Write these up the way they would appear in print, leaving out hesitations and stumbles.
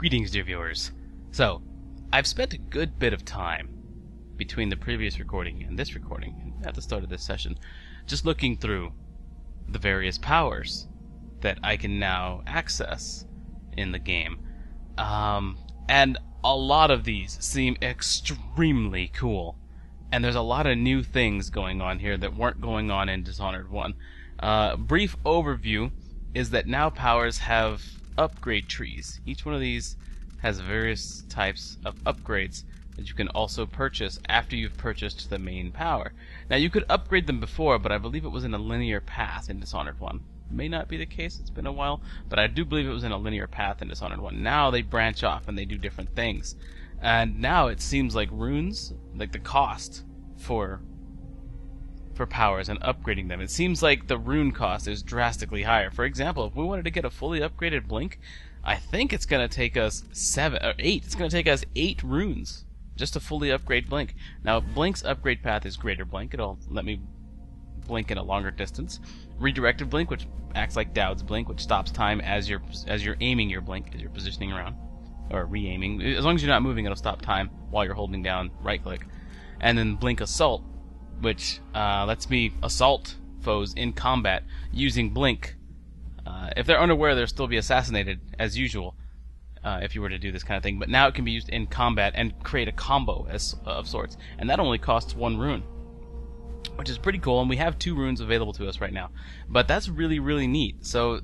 Greetings, dear viewers. So, I've spent a good bit of time between the previous recording and this recording, at the start of this session, just looking through the various powers that I can now access in the game. And a lot of these seem extremely cool. And there's a lot of new things going on here that weren't going on in Dishonored 1. Brief overview is that now powers have upgrade trees. Each one of these has various types of upgrades that you can also purchase after you've purchased the main power. Now you could upgrade them before, but I believe it was in a linear path in Dishonored 1. May not be the case, it's been a while, but I do believe it was in a linear path in Dishonored 1. Now they branch off and they do different things. And now it seems like runes, like the cost for powers and upgrading them, it seems like the rune cost is drastically higher. For example, if we wanted to get a fully upgraded Blink, I think it's going to take us 7 or 8. It's going to take us 8 runes just to fully upgrade Blink. Now, Blink's upgrade path is Greater Blink. It'll let me blink in a longer distance. Redirected Blink, which acts like Dowd's Blink, which stops time as you're aiming your Blink, as you're positioning around, or re-aiming. As long as you're not moving, it'll stop time while you're holding down right-click. And then Blink Assault, which lets me assault foes in combat using Blink. If they're unaware, they'll still be assassinated, as usual, if you were to do this kind of thing. But now it can be used in combat and create a combo of sorts. And that only costs 1 rune, which is pretty cool, and we have 2 runes available to us right now. But that's really, really neat. So,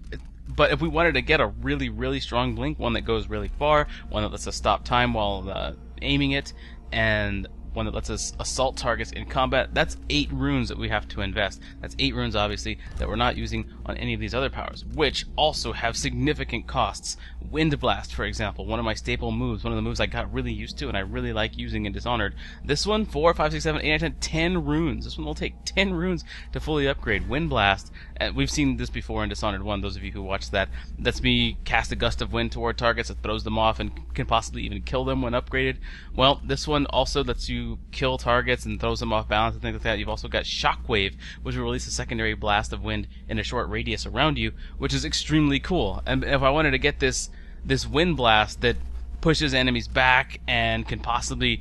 but if we wanted to get a really, really strong Blink, one that goes really far, one that lets us stop time while aiming it, and one that lets us assault targets in combat, that's 8 runes that we have to invest. That's 8 runes, obviously, that we're not using on any of these other powers, which also have significant costs. Wind Blast, for example, one of my staple moves, one of the moves I got really used to and I really like using in Dishonored. This one, 4, 5, 6, 7, 8, 9, 10, 10 runes. This one will take 10 runes to fully upgrade. Wind Blast, we've seen this before in Dishonored 1, those of you who watched that. Lets me cast a gust of wind toward targets that throws them off and can possibly even kill them when upgraded. Well, this one also lets you kill targets and throws them off balance and things like that. You've also got Shockwave, which will release a secondary blast of wind in a short radius around you, which is extremely cool. And if I wanted to get this wind blast that pushes enemies back and can possibly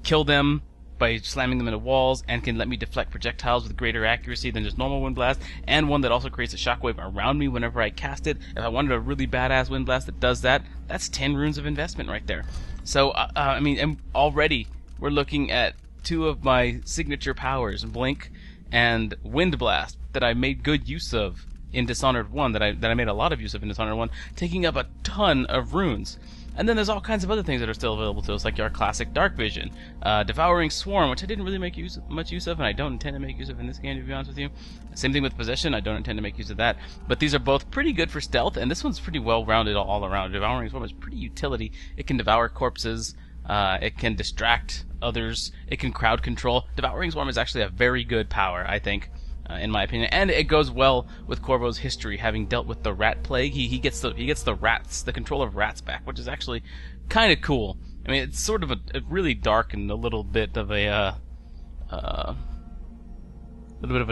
kill them by slamming them into walls, and can let me deflect projectiles with greater accuracy than just normal wind blast, and one that also creates a shockwave around me whenever I cast it. If I wanted a really badass wind blast that does that, that's 10 runes of investment right there. So I mean, and already we're looking at 2 of my signature powers, Blink and Wind Blast, that I made good use of in Dishonored 1, that I made a lot of use of in Dishonored 1, taking up a ton of runes. And then there's all kinds of other things that are still available to us, like our classic Dark Vision, Devouring Swarm, which I didn't really make much use of, and I don't intend to make use of in this game, to be honest with you. Same thing with Possession, I don't intend to make use of that. But these are both pretty good for stealth, and this one's pretty well-rounded all around. Devouring Swarm is pretty utility. It can devour corpses, it can distract others, it can crowd control. Devouring Swarm is actually a very good power, I think, in my opinion, and it goes well with Corvo's history, having dealt with the rat plague. He gets the rats, the control of rats back, which is actually kind of cool. I mean, it's sort of a really dark and a little bit of a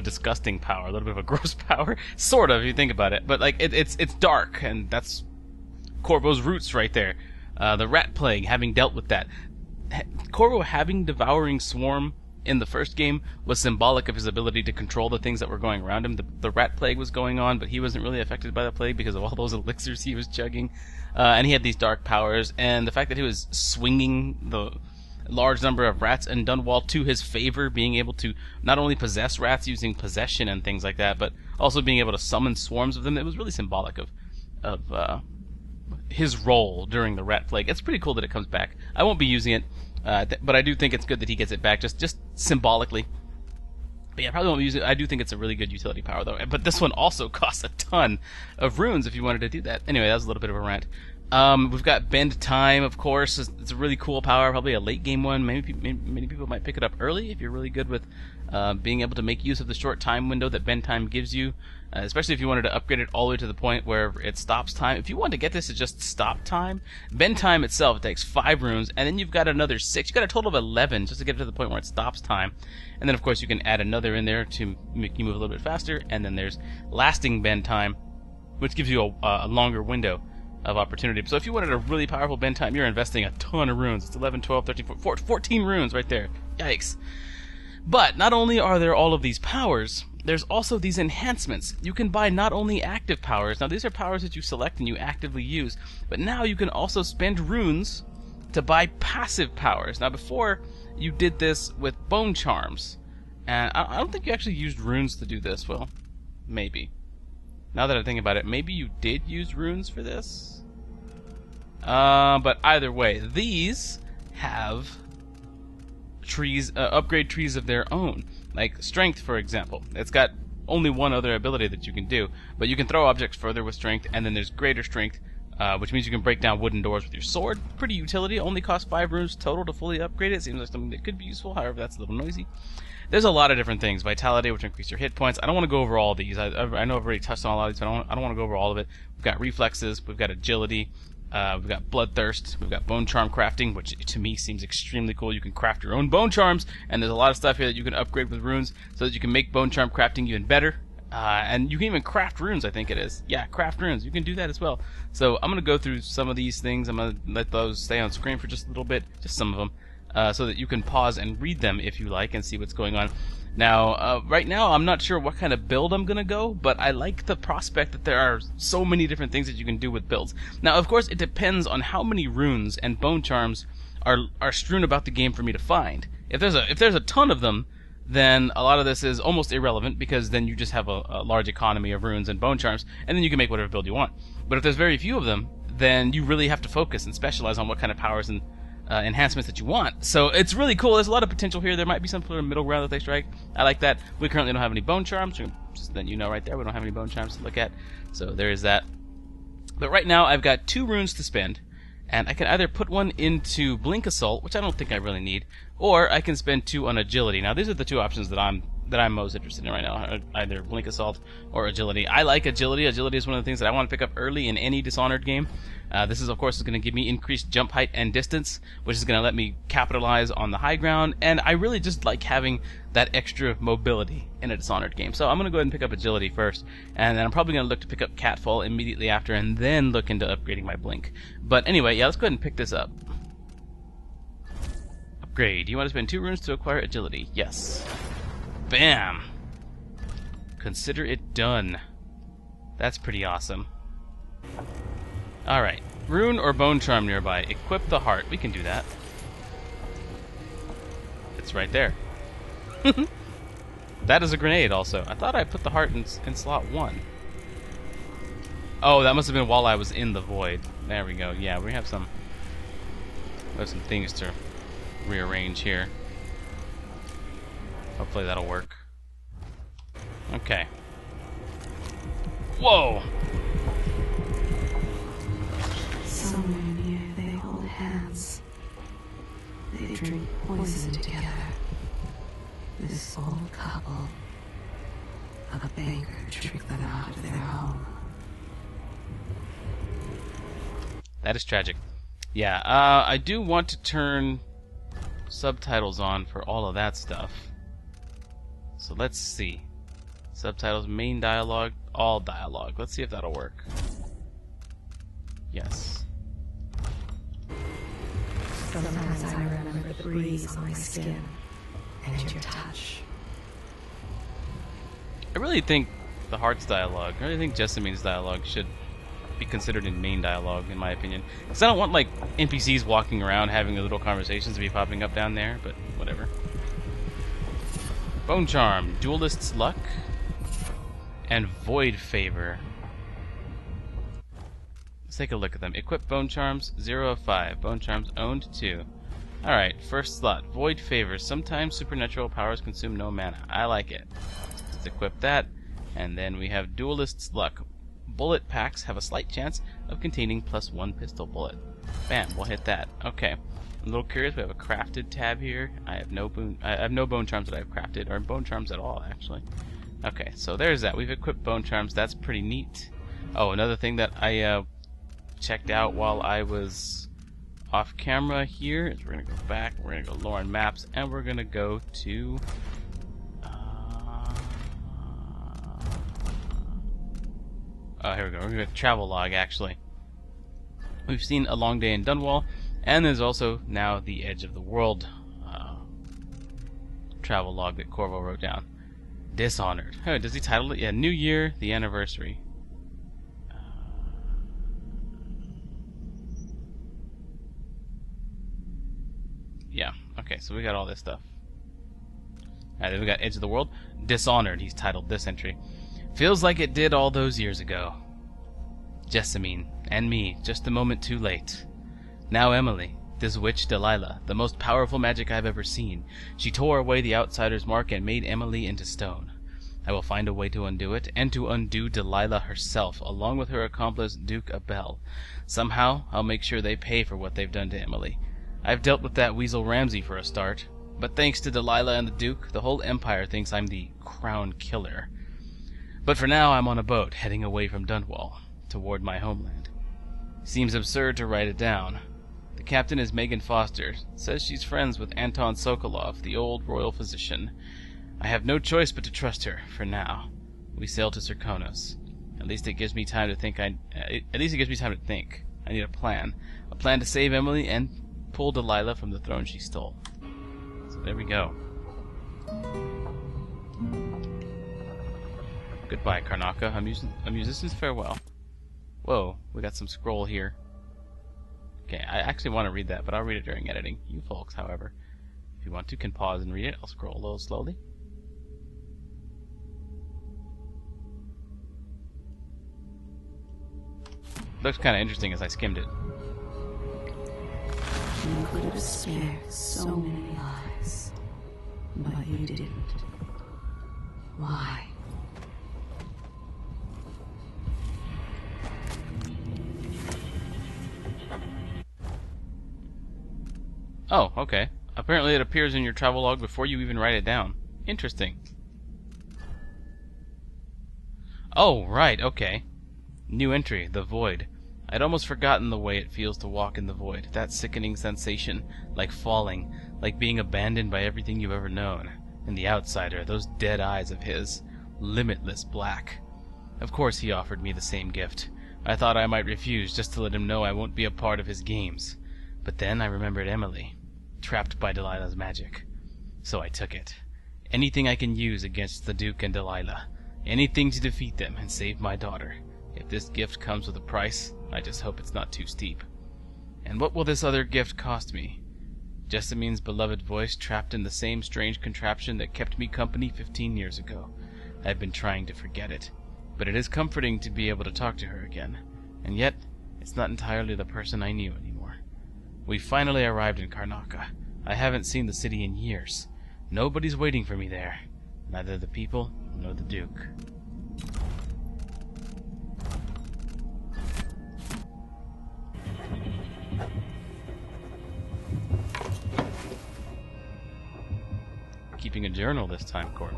disgusting power, a little bit of a gross power, sort of, if you think about it. But like it's dark, and that's Corvo's roots right there. The rat plague, having dealt with that, Corvo having Devouring Swarm in the first game was symbolic of his ability to control the things that were going around him. The rat plague was going on, but he wasn't really affected by the plague because of all those elixirs he was chugging. And he had these dark powers, and the fact that he was swinging the large number of rats in Dunwall to his favor, being able to not only possess rats using possession and things like that, but also being able to summon swarms of them, it was really symbolic of his role during the rat plague. It's pretty cool that it comes back. I won't be using it, but I do think it's good that he gets it back, just symbolically. But yeah, I probably won't use it. I do think it's a really good utility power, though. But this one also costs a ton of runes if you wanted to do that. Anyway, that was a little bit of a rant. We've got Bend Time, of course. It's a really cool power, probably a late game one. Many people might pick it up early if you're really good with being able to make use of the short time window that Bend Time gives you. Especially if you wanted to upgrade it all the way to the point where it stops time. If you want to get this to just stop time, Bend Time itself takes 5 runes, and then you've got another 6. You've got a total of 11 just to get it to the point where it stops time. And then, of course, you can add another in there to make you move a little bit faster. And then there's Lasting Bend Time, which gives you a longer window. of opportunity. So if you wanted a really powerful bend time, you're investing a ton of runes. It's 11, 12, 13, 14 runes right there. Yikes. But not only are there all of these powers, there's also these enhancements. You can buy not only active powers, now these are powers that you select and you actively use, but now you can also spend runes to buy passive powers. Now before, you did this with bone charms, and I don't think you actually used runes to do this. Well, maybe. Now that I think about it, maybe you did use runes for this? But either way, these have trees, upgrade trees of their own. Like strength, for example. It's got only one other ability that you can do, but you can throw objects further with strength, and then there's greater strength, which means you can break down wooden doors with your sword. Pretty utility, only costs 5 runes total to fully upgrade it. Seems like something that could be useful, however that's a little noisy. There's a lot of different things. Vitality, which increase your hit points. I don't want to go over all of these. I know I've already touched on a lot of these, but I don't want to go over all of it. We've got reflexes, we've got agility, we've got bloodthirst, we've got bone charm crafting, which to me seems extremely cool. You can craft your own bone charms, and there's a lot of stuff here that you can upgrade with runes so that you can make bone charm crafting even better. And you can even craft runes, I think it is. Yeah, craft runes. You can do that as well. So I'm going to go through some of these things. I'm going to let those stay on screen for just a little bit, just some of them, so that you can pause and read them if you like and see what's going on. Now, right now, I'm not sure what kind of build I'm going to go, but I like the prospect that there are so many different things that you can do with builds. Now, of course, it depends on how many runes and bone charms are strewn about the game for me to find. If there's a ton of them, then a lot of this is almost irrelevant, because then you just have a large economy of runes and bone charms, and then you can make whatever build you want. But if there's very few of them, then you really have to focus and specialize on what kind of powers and enhancements that you want. So it's really cool. There's a lot of potential here. There might be some sort of middle ground that they strike. I like that. We currently don't have any bone charms. Just letting you know right there, we don't have any bone charms to look at. So there is that. But right now, I've got 2 runes to spend, and I can either put one into Blink Assault, which I don't think I really need, or I can spend 2 on Agility. Now, these are the 2 options that I'm most interested in right now, either Blink Assault or Agility. I like Agility. Agility is one of the things that I want to pick up early in any Dishonored game. This is, of course, going to give me increased jump height and distance, which is going to let me capitalize on the high ground, and I really just like having that extra mobility in a Dishonored game. So I'm going to go ahead and pick up Agility first, and then I'm probably going to look to pick up Catfall immediately after, and then look into upgrading my Blink. But anyway, yeah, let's go ahead and pick this up. Upgrade. You want to spend 2 runes to acquire Agility. Yes. Bam! Consider it done. That's pretty awesome. Alright. Rune or bone charm nearby. Equip the heart. We can do that. It's right there. That is a grenade also. I thought I put the heart in slot 1. Oh, that must have been while I was in the void. There we go. Yeah, we have some things to rearrange here. Hopefully that'll work. Okay. Whoa! Somewhere near they hold hands. They drink poison together. This old couple. A banker tricked them out of their home. That is tragic. Yeah, I do want to turn subtitles on for all of that stuff. So let's see. Subtitles, main dialogue, all dialogue. Let's see if that'll work. Yes. Sometimes I remember the breeze on my skin and your touch. I really think the Heart's dialogue, I really think Jessamine's dialogue should be considered in main dialogue, in my opinion. Because I don't want, like, NPCs walking around having little conversations to be popping up down there, but whatever. Bone Charm, Duelist's Luck, and Void Favor. Let's take a look at them. Equip Bone Charms, 0 of 5. Bone Charms owned 2. Alright, first slot. Void Favor. Sometimes supernatural powers consume no mana. I like it. Let's equip that. And then we have Duelist's Luck. Bullet packs have a slight chance of containing +1 pistol bullet. Bam, we'll hit that. Okay. I'm a little curious. We have a crafted tab here. I have no bone charms that I've crafted, or bone charms at all, actually. Okay, so there's that. We've equipped bone charms. That's pretty neat. Oh, another thing that I checked out while I was off camera here is we're gonna go back. We're gonna go Lauren Maps, and we're gonna go to. Oh, here we go. We're gonna go to travel log actually. We've seen A Long Day in Dunwall, and there's also now the Edge of the World travel log that Corvo wrote down. Dishonored. Oh, does he title it? Yeah, New Year, the Anniversary. Yeah, okay, so we got all this stuff. Alright, then we got Edge of the World. Dishonored, he's titled this entry. Feels like it did all those years ago. Jessamine, and me, just a moment too late. Now Emily, this witch Delilah, the most powerful magic I've ever seen. She tore away the outsider's mark and made Emily into stone. I will find a way to undo it, and to undo Delilah herself, along with her accomplice Duke Abel. Somehow, I'll make sure they pay for what they've done to Emily. I've dealt with that weasel Ramsay for a start, but thanks to Delilah and the Duke, the whole empire thinks I'm the crown killer. But for now, I'm on a boat, heading away from Dunwall, toward my homeland. Seems absurd to write it down. The captain is Megan Foster, says she's friends with Anton Sokolov, the old royal physician. I have no choice but to trust her, for now. We sail to Serkonos. At least it gives me time to think. I need a plan to save Emily and pull Delilah from the throne she stole. So there we go. Goodbye, Karnaca. A musician's farewell. Whoa, we got some scroll here. Okay, I actually want to read that, but I'll read it during editing. You folks, however, if you want to, can pause and read it. I'll scroll a little slowly. Looks kind of interesting as I skimmed it. You could have spared so many lives, but you didn't. Why? Oh, okay. Apparently it appears in your travel log before you even write it down. Interesting. Oh, right, okay. New entry, The Void. I'd almost forgotten the way it feels to walk in the void. That sickening sensation, like falling, like being abandoned by everything you've ever known. And the outsider, those dead eyes of his, limitless black. Of course he offered me the same gift. I thought I might refuse just to let him know I won't be a part of his games. But then I remembered Emily, trapped by Delilah's magic. So I took it. Anything I can use against the Duke and Delilah. Anything to defeat them and save my daughter. If this gift comes with a price, I just hope it's not too steep. And what will this other gift cost me? Jessamine's beloved voice trapped in the same strange contraption that kept me company 15 years ago. I've been trying to forget it, but it is comforting to be able to talk to her again. And yet, it's not entirely the person I knew anymore. We finally arrived in Karnaca. I haven't seen the city in years. Nobody's waiting for me there. Neither the people nor the Duke. Keeping a journal this time, Corvo.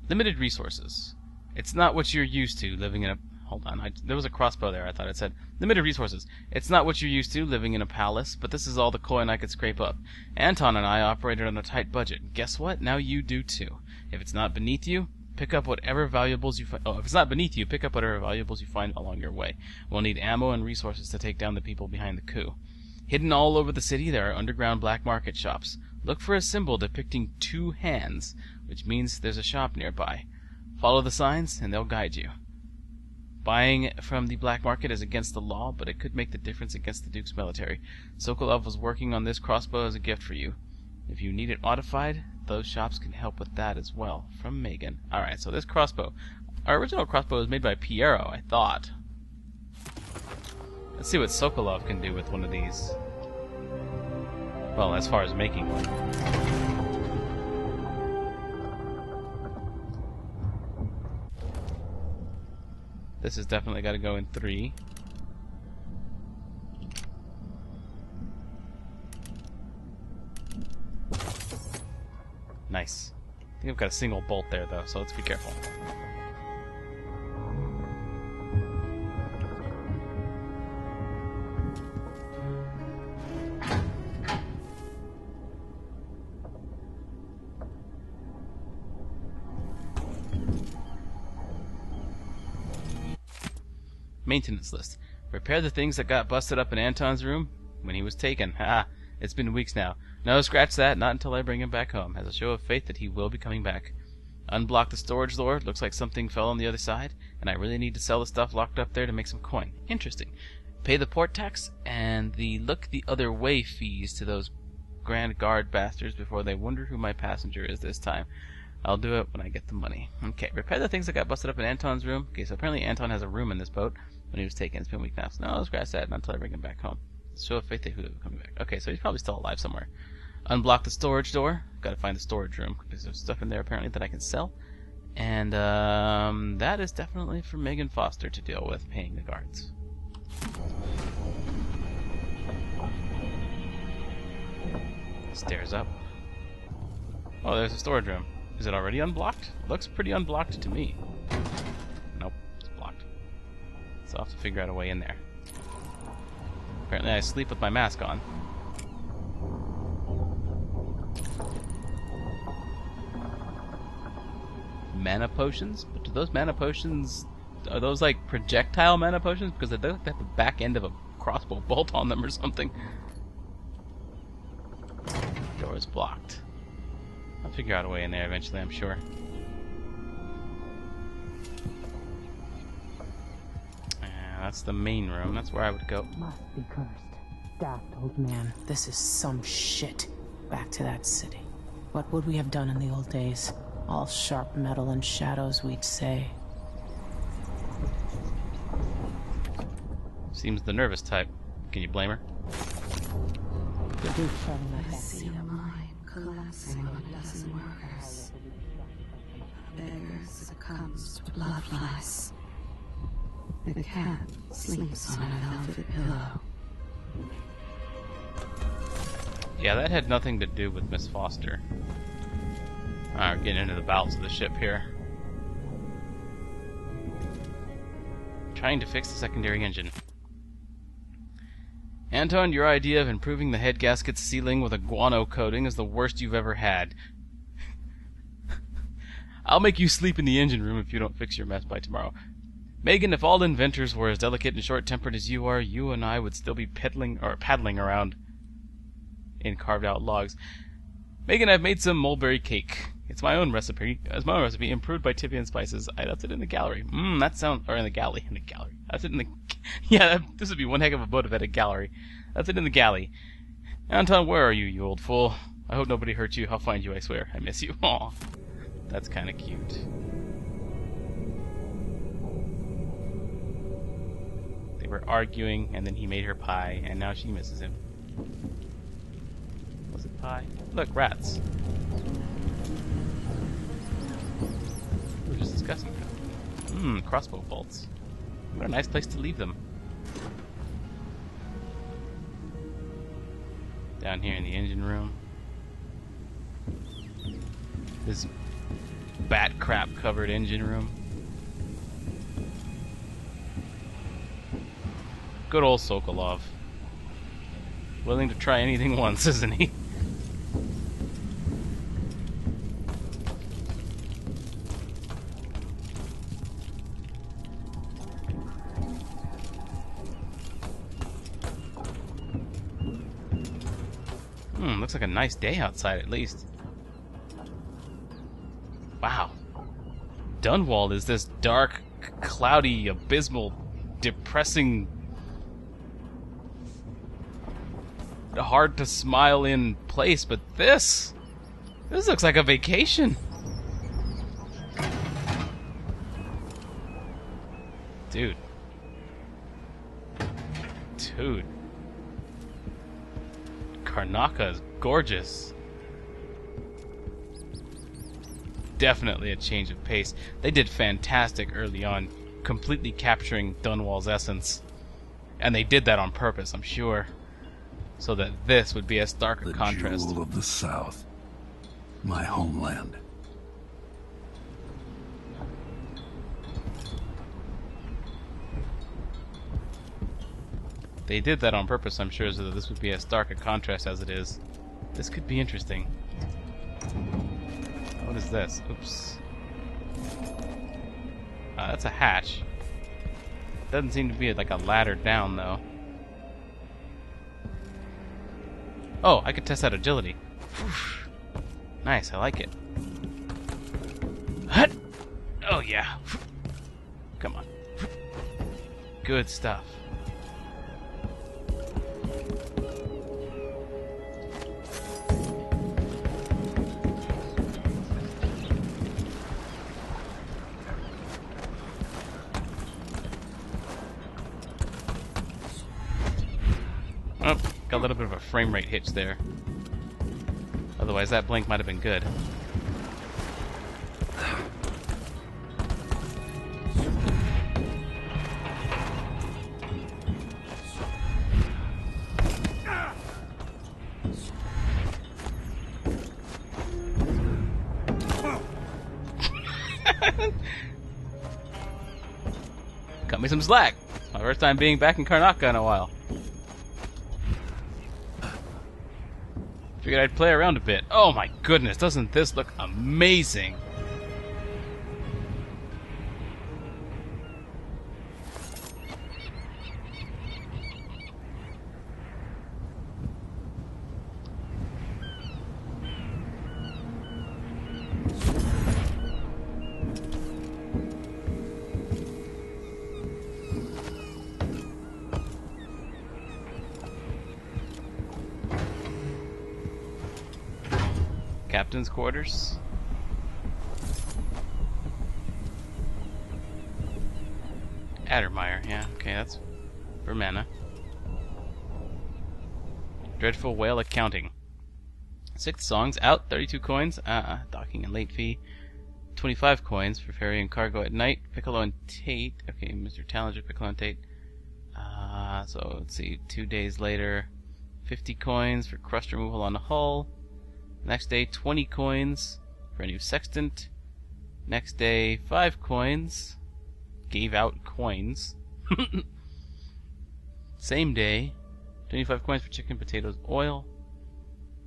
Limited resources. It's not what you're used to living in a... Hold on, there was a crossbow there. I thought it said limited resources. It's not what you're used to living in a palace, but this is all the coin I could scrape up. Anton and I operated on a tight budget. Guess what? Now you do too. If it's not beneath you, pick up whatever valuables you find. Oh, if it's not beneath you, pick up whatever valuables you find along your way. We'll need ammo and resources to take down the people behind the coup. Hidden all over the city, there are underground black market shops. Look for a symbol depicting two hands, which means there's a shop nearby. Follow the signs, and they'll guide you. Buying from the black market is against the law, but it could make the difference against the Duke's military. Sokolov was working on this crossbow as a gift for you. If you need it modified, those shops can help with that as well. From Megan. Alright, so this crossbow. Our original crossbow was made by Piero, I thought. Let's see what Sokolov can do with one of these. Well, as far as making one. This has definitely got to go in 3. Nice. I think I've got a single bolt there, though, so let's be careful. Maintenance list. Repair the things that got busted up in Anton's room when he was taken. Ha! It's been weeks now. No, scratch that. Not until I bring him back home. As a show of faith that he will be coming back. Unblock the storage door. Looks like something fell on the other side, and I really need to sell the stuff locked up there to make some coin. Interesting. Pay the port tax and the look the other way fees to those Grand Guard bastards before they wonder who my passenger is this time. I'll do it when I get the money. Okay, repair the things that got busted up in Anton's room. Okay, so apparently Anton has a room in this boat when he was taken. It's been a week now. So no, scratch that. Not until I bring him back home. Show of faith that he will be coming back. Okay, so he's probably still alive somewhere. Unblock the storage door. Gotta find the storage room because there's stuff in there apparently that I can sell. And that is definitely for Megan Foster to deal with, paying the guards. Stairs up. Oh, there's a storage room. Is it already unblocked? Looks pretty unblocked to me. Nope, it's blocked. So I'll have to figure out a way in there. Apparently I sleep with my mask on. Mana potions? But do those mana potions... Are those like projectile mana potions? Because they have the back end of a crossbow bolt on them or something. Door is blocked. I'll figure out a way in there eventually, I'm sure. That's the main room. That's where I would go. Must be cursed. Daft old man. This is some shit. Back to that city. What would we have done in the old days? All sharp metal and shadows, we'd say. Seems the nervous type. Can you blame her? I see a mine collapsing on a dozen workers. A beggar succumbs to bloodflies. The cat sleeps on a velvet pillow. Yeah, that had nothing to do with Miss Foster. Alright, we're getting into the bowels of the ship here. Trying to fix the secondary engine. Anton, your idea of improving the head gasket's sealing with a guano coating is the worst you've ever had. I'll make you sleep in the engine room if you don't fix your mess by tomorrow. Megan, if all inventors were as delicate and short-tempered as you are, you and I would still be paddling around in carved-out logs. Megan, I've made some mulberry cake. It's my own recipe. It's my own recipe, improved by Tiffany and Spices. I left it in the gallery. That sounds... Or in the galley. In the gallery. That's it in the... Yeah, this would be one heck of a boat if it had a gallery. That's it in the galley. Anton, where are you, you old fool? I hope nobody hurt you. I'll find you, I swear. I miss you. Aw. That's kind of cute. They were arguing, and then he made her pie, and now she misses him. Was it pie? Look, rats. We were just discussing that. Crossbow bolts. What a nice place to leave them. Down here in the engine room. This bat crap covered engine room. Good old Sokolov. Willing to try anything once, isn't he? Looks like a nice day outside at least. Wow. Dunwall is this dark, cloudy, abysmal, depressing, hard to smile in place, but this looks like a vacation. Dude. Karnaca is gorgeous. Definitely a change of pace. They did fantastic early on, completely capturing Dunwall's essence. And they did that on purpose, I'm sure. So that this would be a starker contrast. The jewel of the South. My homeland. They did that on purpose, I'm sure, so that this would be as stark a contrast as it is. This could be interesting. What is this? Oops. That's a hatch. Doesn't seem to be like a ladder down though. Oh, I could test out agility. Whoosh. Nice, I like it. Hut! Oh yeah. Come on. Good stuff. Oh, got a little bit of a frame rate hitch there. Otherwise, that blink might have been good. Cut me some slack. My first time being back in Karnaca in a while. Figured I'd play around a bit. Oh my goodness, doesn't this look amazing? Captain's quarters. Addermeyer, yeah, okay, that's for mana. Dreadful Whale Accounting. 6 songs out, 32 coins. Docking and late fee. 25 coins for ferrying cargo at night. Piccolo and Tate. Okay, Mr. Tallinger, Piccolo and Tate. So let's see, 2 days later, 50 coins for crust removal on the hull. Next day, 20 coins for a new sextant. Next day, 5 coins. Gave out coins. Same day, 25 coins for chicken, potatoes, oil.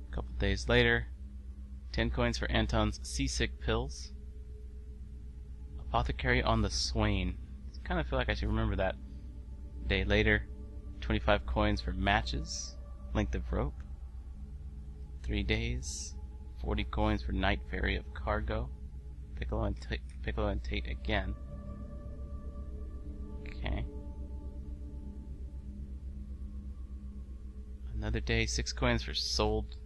A couple days later, 10 coins for Anton's seasick pills. Apothecary on the Swain. I kind of feel like I should remember that. A day later, 25 coins for matches, length of rope. 3 days, 40 coins for night ferry of cargo. Piccolo and Tate again. Okay. Another day, 6 coins for sold.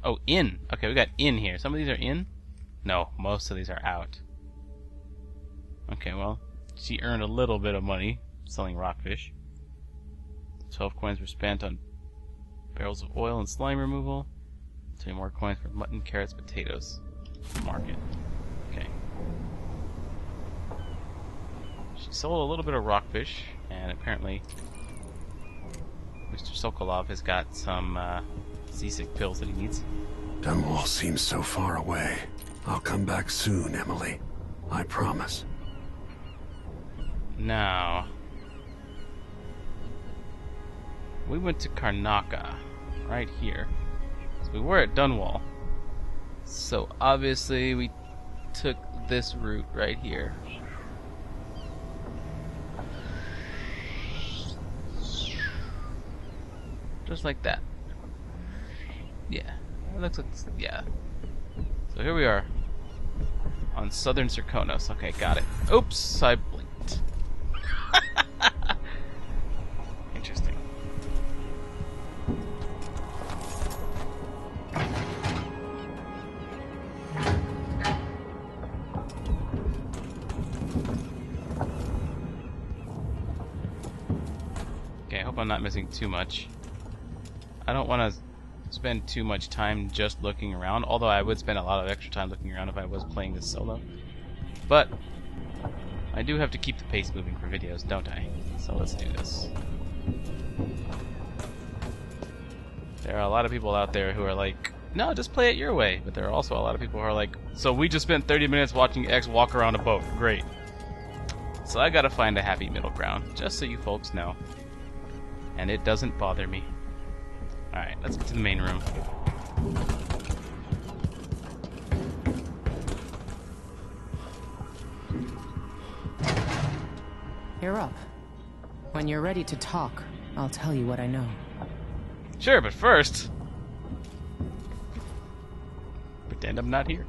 Oh, in. Okay, we got in here. Some of these are in? No, most of these are out. Okay, well, she earned a little bit of money selling rockfish. 12 coins were spent on barrels of oil and slime removal. 2 more coins for mutton, carrots, potatoes. Market. Okay. She sold a little bit of rockfish, and apparently Mr. Sokolov has got some seasick pills that he needs. Dunwall seems so far away. I'll come back soon, Emily. I promise. Now, we went to Karnaca, right here. So we were at Dunwall. So obviously we took this route right here. Just like that. Yeah. It looks like, yeah. So here we are. On southern Serkonos. Okay, got it. Oops, I blinked. Interesting. Okay, I hope I'm not missing too much. I don't want to spend too much time just looking around, although I would spend a lot of extra time looking around if I was playing this solo. But I do have to keep the pace moving for videos, don't I? So let's do this. There are a lot of people out there who are like, no, just play it your way. But there are also a lot of people who are like, so we just spent 30 minutes watching X walk around a boat. Great. So I gotta find a happy middle ground, just so you folks know. And it doesn't bother me. Alright, let's get to the main room. You're up. When you're ready to talk, I'll tell you what I know. Sure, but first... pretend I'm not here.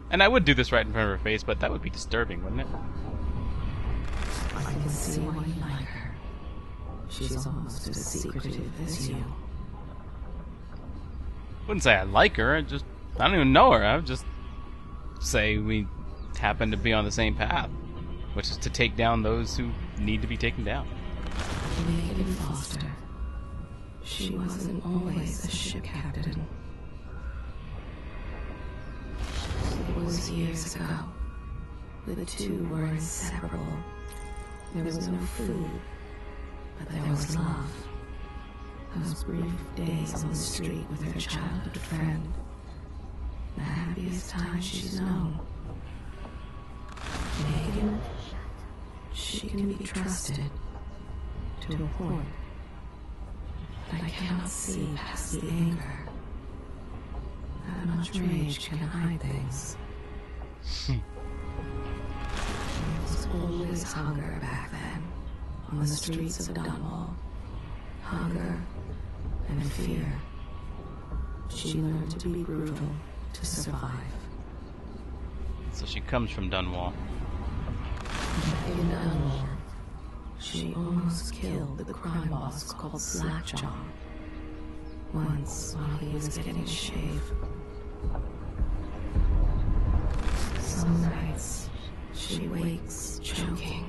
And I would do this right in front of her face, but that would be disturbing, wouldn't it? I can see why you like her. She's almost as secretive as you. Wouldn't say I like her, I don't even know her. I would just say we happen to be on the same path, which is to take down those who need to be taken down. Megan Foster. She wasn't always a ship captain. It was years ago. The two were inseparable. There was no food, but there was love. Those brief days on the street with her childhood friend. The happiest time she's known. Megan, she can be trusted. To a point. But I cannot see past the anger. That much rage can hide things. There was always hunger back then, on the streets of Dunwall. Hunger and fear. She learned to be brutal to survive. So she comes from Dunwall. In Dunwall, she almost killed the crime boss called Slackjaw. Once, while he was getting a shave. Some nights, she wakes choking,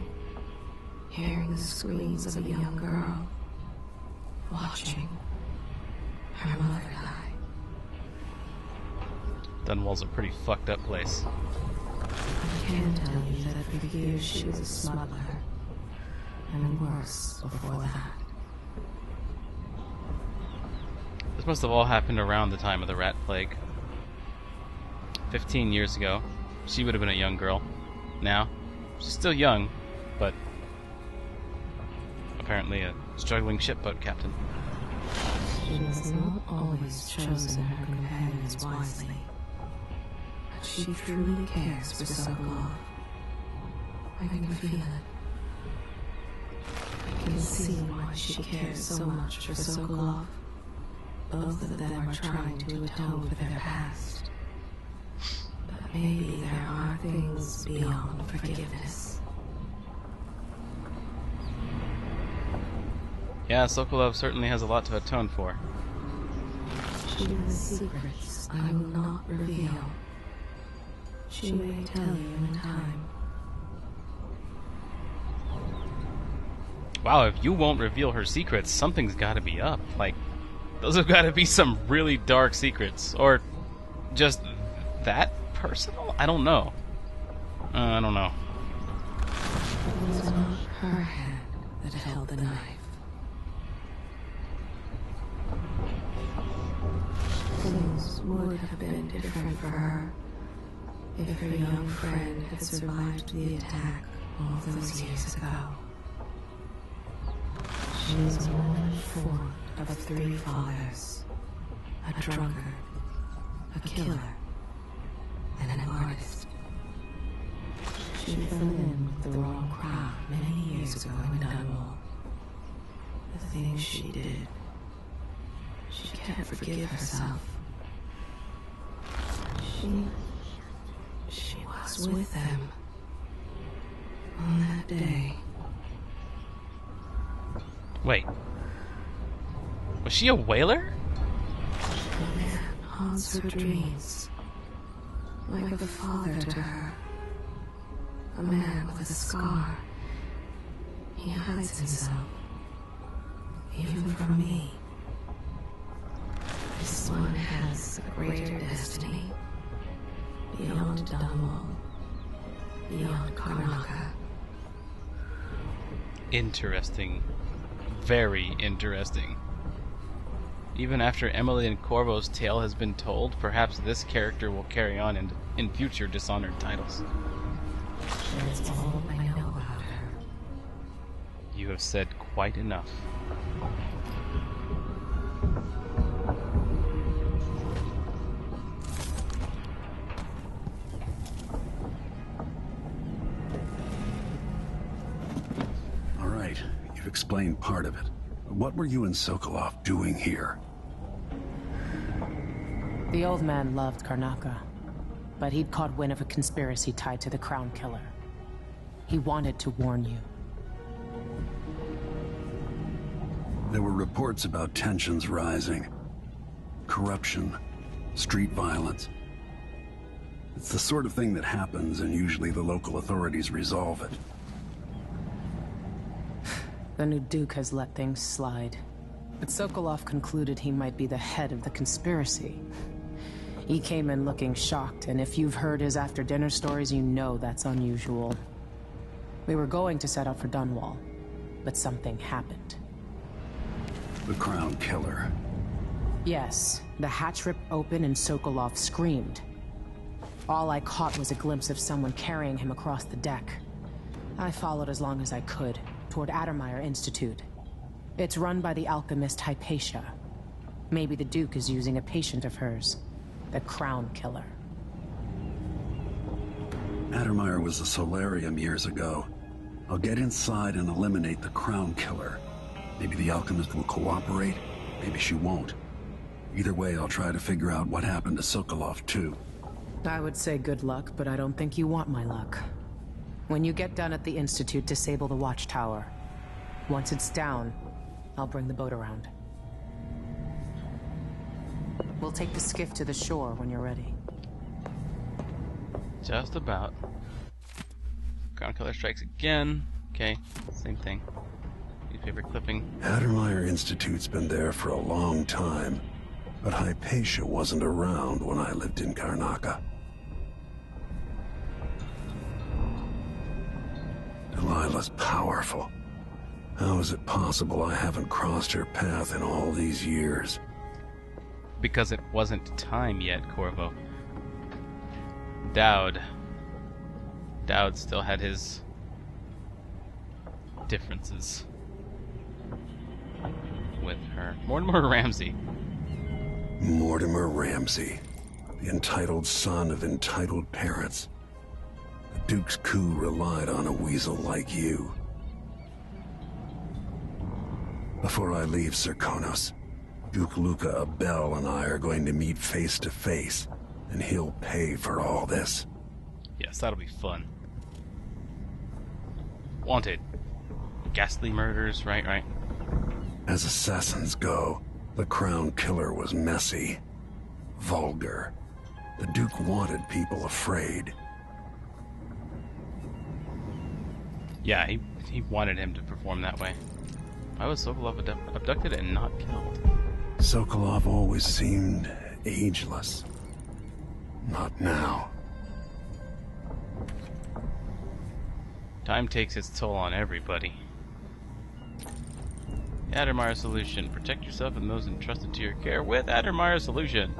hearing the screams of a young girl, watching her mother die. Dunwall's a pretty fucked up place. I can tell you that for years she was a smuggler, and worse before that. This must have all happened around the time of the Rat Plague. 15 years ago. She would have been a young girl. Now, she's still young, but apparently a struggling shipboat captain. She has not always chosen her companions wisely, but she truly cares for Sokolov. I can feel it. I can see why she cares so much for Sokolov. Both of them are trying to atone for their past. But maybe there are things beyond forgiveness. Yeah, Sokolov certainly has a lot to atone for. She has secrets I will not reveal. She may tell you in time. Wow, if you won't reveal her secrets, something's gotta be up. Like, those have gotta be some really dark secrets. Or just that personal? I don't know. I don't know. It was not her hand that held the knife. Things would have been different for her if her young friend had survived the attack all those years ago. She was a woman formed of 3 fathers, a drunkard, a killer, and an artist. She fell in with the wrong crowd many years ago in Dunwall. The things she did, she can't forgive herself. She was with them on that day. Wait. Was she a whaler? A man haunts her dreams, like a father to her. A man with a scar. He hides himself, even from me. This one has a greater destiny, beyond Dunwall, beyond Karnaca. Interesting. Very interesting. Even after Emily and Corvo's tale has been told, perhaps this character will carry on in future Dishonored titles. That's all I know about her. You have said quite enough. explained part of it. What were you and Sokolov doing here? The old man loved Karnaca, but he'd caught wind of a conspiracy tied to the Crown Killer. He wanted to warn you. There were reports about tensions rising. Corruption, street violence. It's the sort of thing that happens, and usually the local authorities resolve it. The new Duke has let things slide. But Sokolov concluded he might be the head of the conspiracy. He came in looking shocked, and if you've heard his after-dinner stories, you know that's unusual. We were going to set out for Dunwall, but something happened. The Crown Killer. Yes, the hatch ripped open and Sokolov screamed. All I caught was a glimpse of someone carrying him across the deck. I followed as long as I could, toward Addermeyer Institute. It's run by the alchemist Hypatia. Maybe the Duke is using a patient of hers, the Crown Killer. Addermeyer was a solarium years ago. I'll get inside and eliminate the Crown Killer. Maybe the alchemist will cooperate, maybe she won't. Either way, I'll try to figure out what happened to Sokolov, too. I would say good luck, but I don't think you want my luck. When you get done at the Institute, disable the watchtower. Once it's down, I'll bring the boat around. We'll take the skiff to the shore when you're ready. Just about. Crown Killer strikes again. Okay, same thing. Newspaper clipping. Addermeyer Institute's been there for a long time, but Hypatia wasn't around when I lived in Karnaca. Delilah's powerful. How is it possible I haven't crossed her path in all these years? Because it wasn't time yet, Corvo. Dowd still had his differences with her. Mortimer Ramsey. Mortimer Ramsey, the entitled son of entitled parents. The Duke's coup relied on a weasel like you. Before I leave Serkonos, Duke Luca Abel and I are going to meet face to face, and he'll pay for all this. Yes, that'll be fun. Wanted. Ghastly murders, right. As assassins go, the Crown Killer was messy, vulgar. The Duke wanted people afraid. Yeah, he wanted him to perform that way. Why was Sokolov abducted and not killed? Sokolov always seemed ageless. Not now. Time takes its toll on everybody. Addermeyer Solution. Protect yourself and those entrusted to your care with Addermeyer Solution.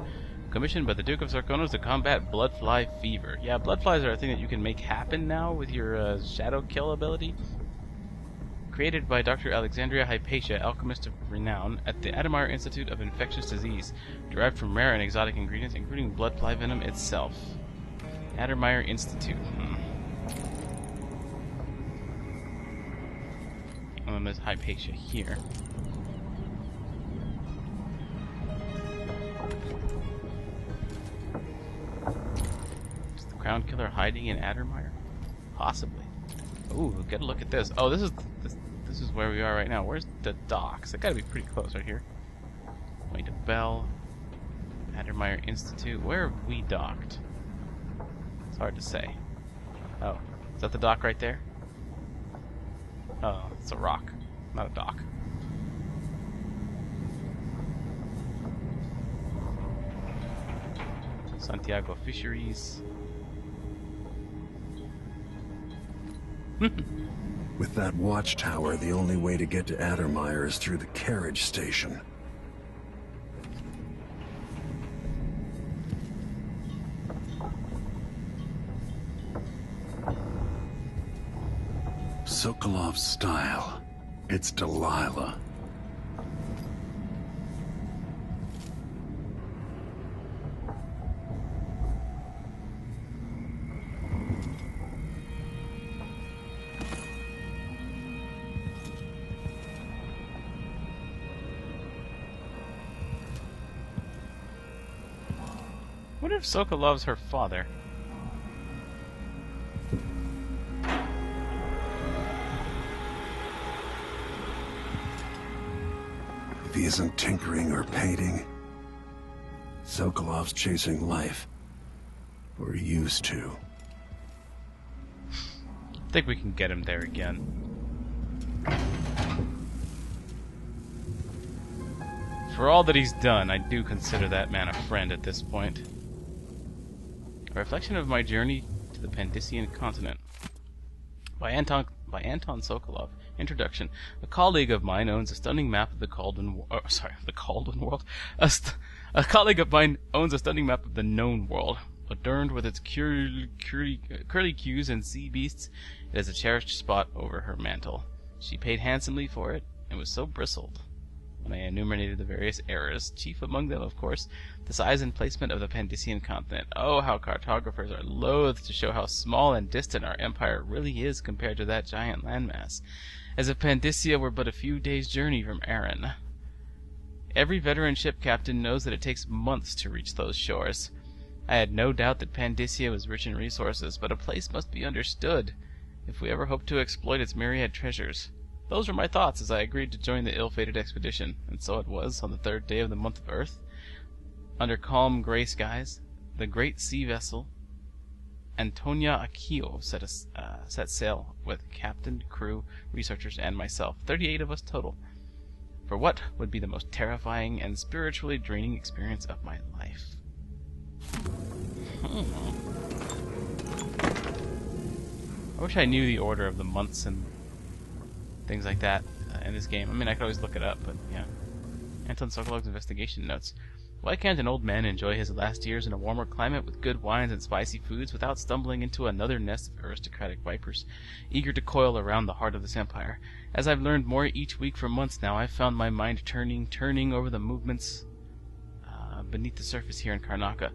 Commissioned by the Duke of Serkonos to combat Bloodfly fever. Yeah, Bloodflies are a thing that you can make happen now with your Shadow Kill ability. Created by Dr. Alexandria Hypatia, alchemist of renown, at the Addermeyer Institute of Infectious Disease. Derived from rare and exotic ingredients, including Bloodfly venom itself. Addermeyer Institute. And there's Hypatia here. Is the Crown Killer hiding in Addermeyer? Possibly. Ooh, get a look at this. Oh, this is where we are right now. Where's the docks? They gotta be pretty close right here. Wait, a bell. Addermeyer Institute. Where have we docked? It's hard to say. Oh, is that the dock right there? Oh, it's a rock, not a dock. Santiago Fisheries. With that watchtower, the only way to get to Addermeyer is through the carriage station. Sokolov's style. It's Delilah. wonder if Sokolov's her father. If he isn't tinkering or painting, Sokolov's chasing life. Or he used to. I think we can get him there again. For all that he's done, I do consider that man a friend at this point. A reflection of my journey to the Pandician continent. By Anton Sokolov. Introduction. A colleague of mine owns a stunning map of the Calden world. A colleague of mine owns a stunning map of the known world. Adorned with its curly cues and sea beasts, it is a cherished spot over her mantle. She paid handsomely for it, and was so bristled when I enumerated the various errors, chief among them, of course, the size and placement of the Pandician continent. Oh, how cartographers are loath to show how small and distant our empire really is compared to that giant landmass, as if Pandicia were but a few days' journey from Erin. Every veteran ship captain knows that it takes months to reach those shores. I had no doubt that Pandicia was rich in resources, but a place must be understood if we ever hope to exploit its myriad treasures. Those were my thoughts as I agreed to join the ill-fated expedition, and so it was, on the 3rd day of the month of Earth, under calm gray skies, the great sea vessel Antonia Akio set sail with captain, crew, researchers, and myself, 38 of us total, for what would be the most terrifying and spiritually draining experience of my life. I wish I knew the order of the months and things like that in this game. I mean, I could always look it up, but yeah. Anton Sokolov's investigation notes. Why can't an old man enjoy his last years in a warmer climate with good wines and spicy foods without stumbling into another nest of aristocratic vipers, eager to coil around the heart of this empire? As I've learned more each week for months now, I've found my mind turning over the movements beneath the surface here in Karnaca.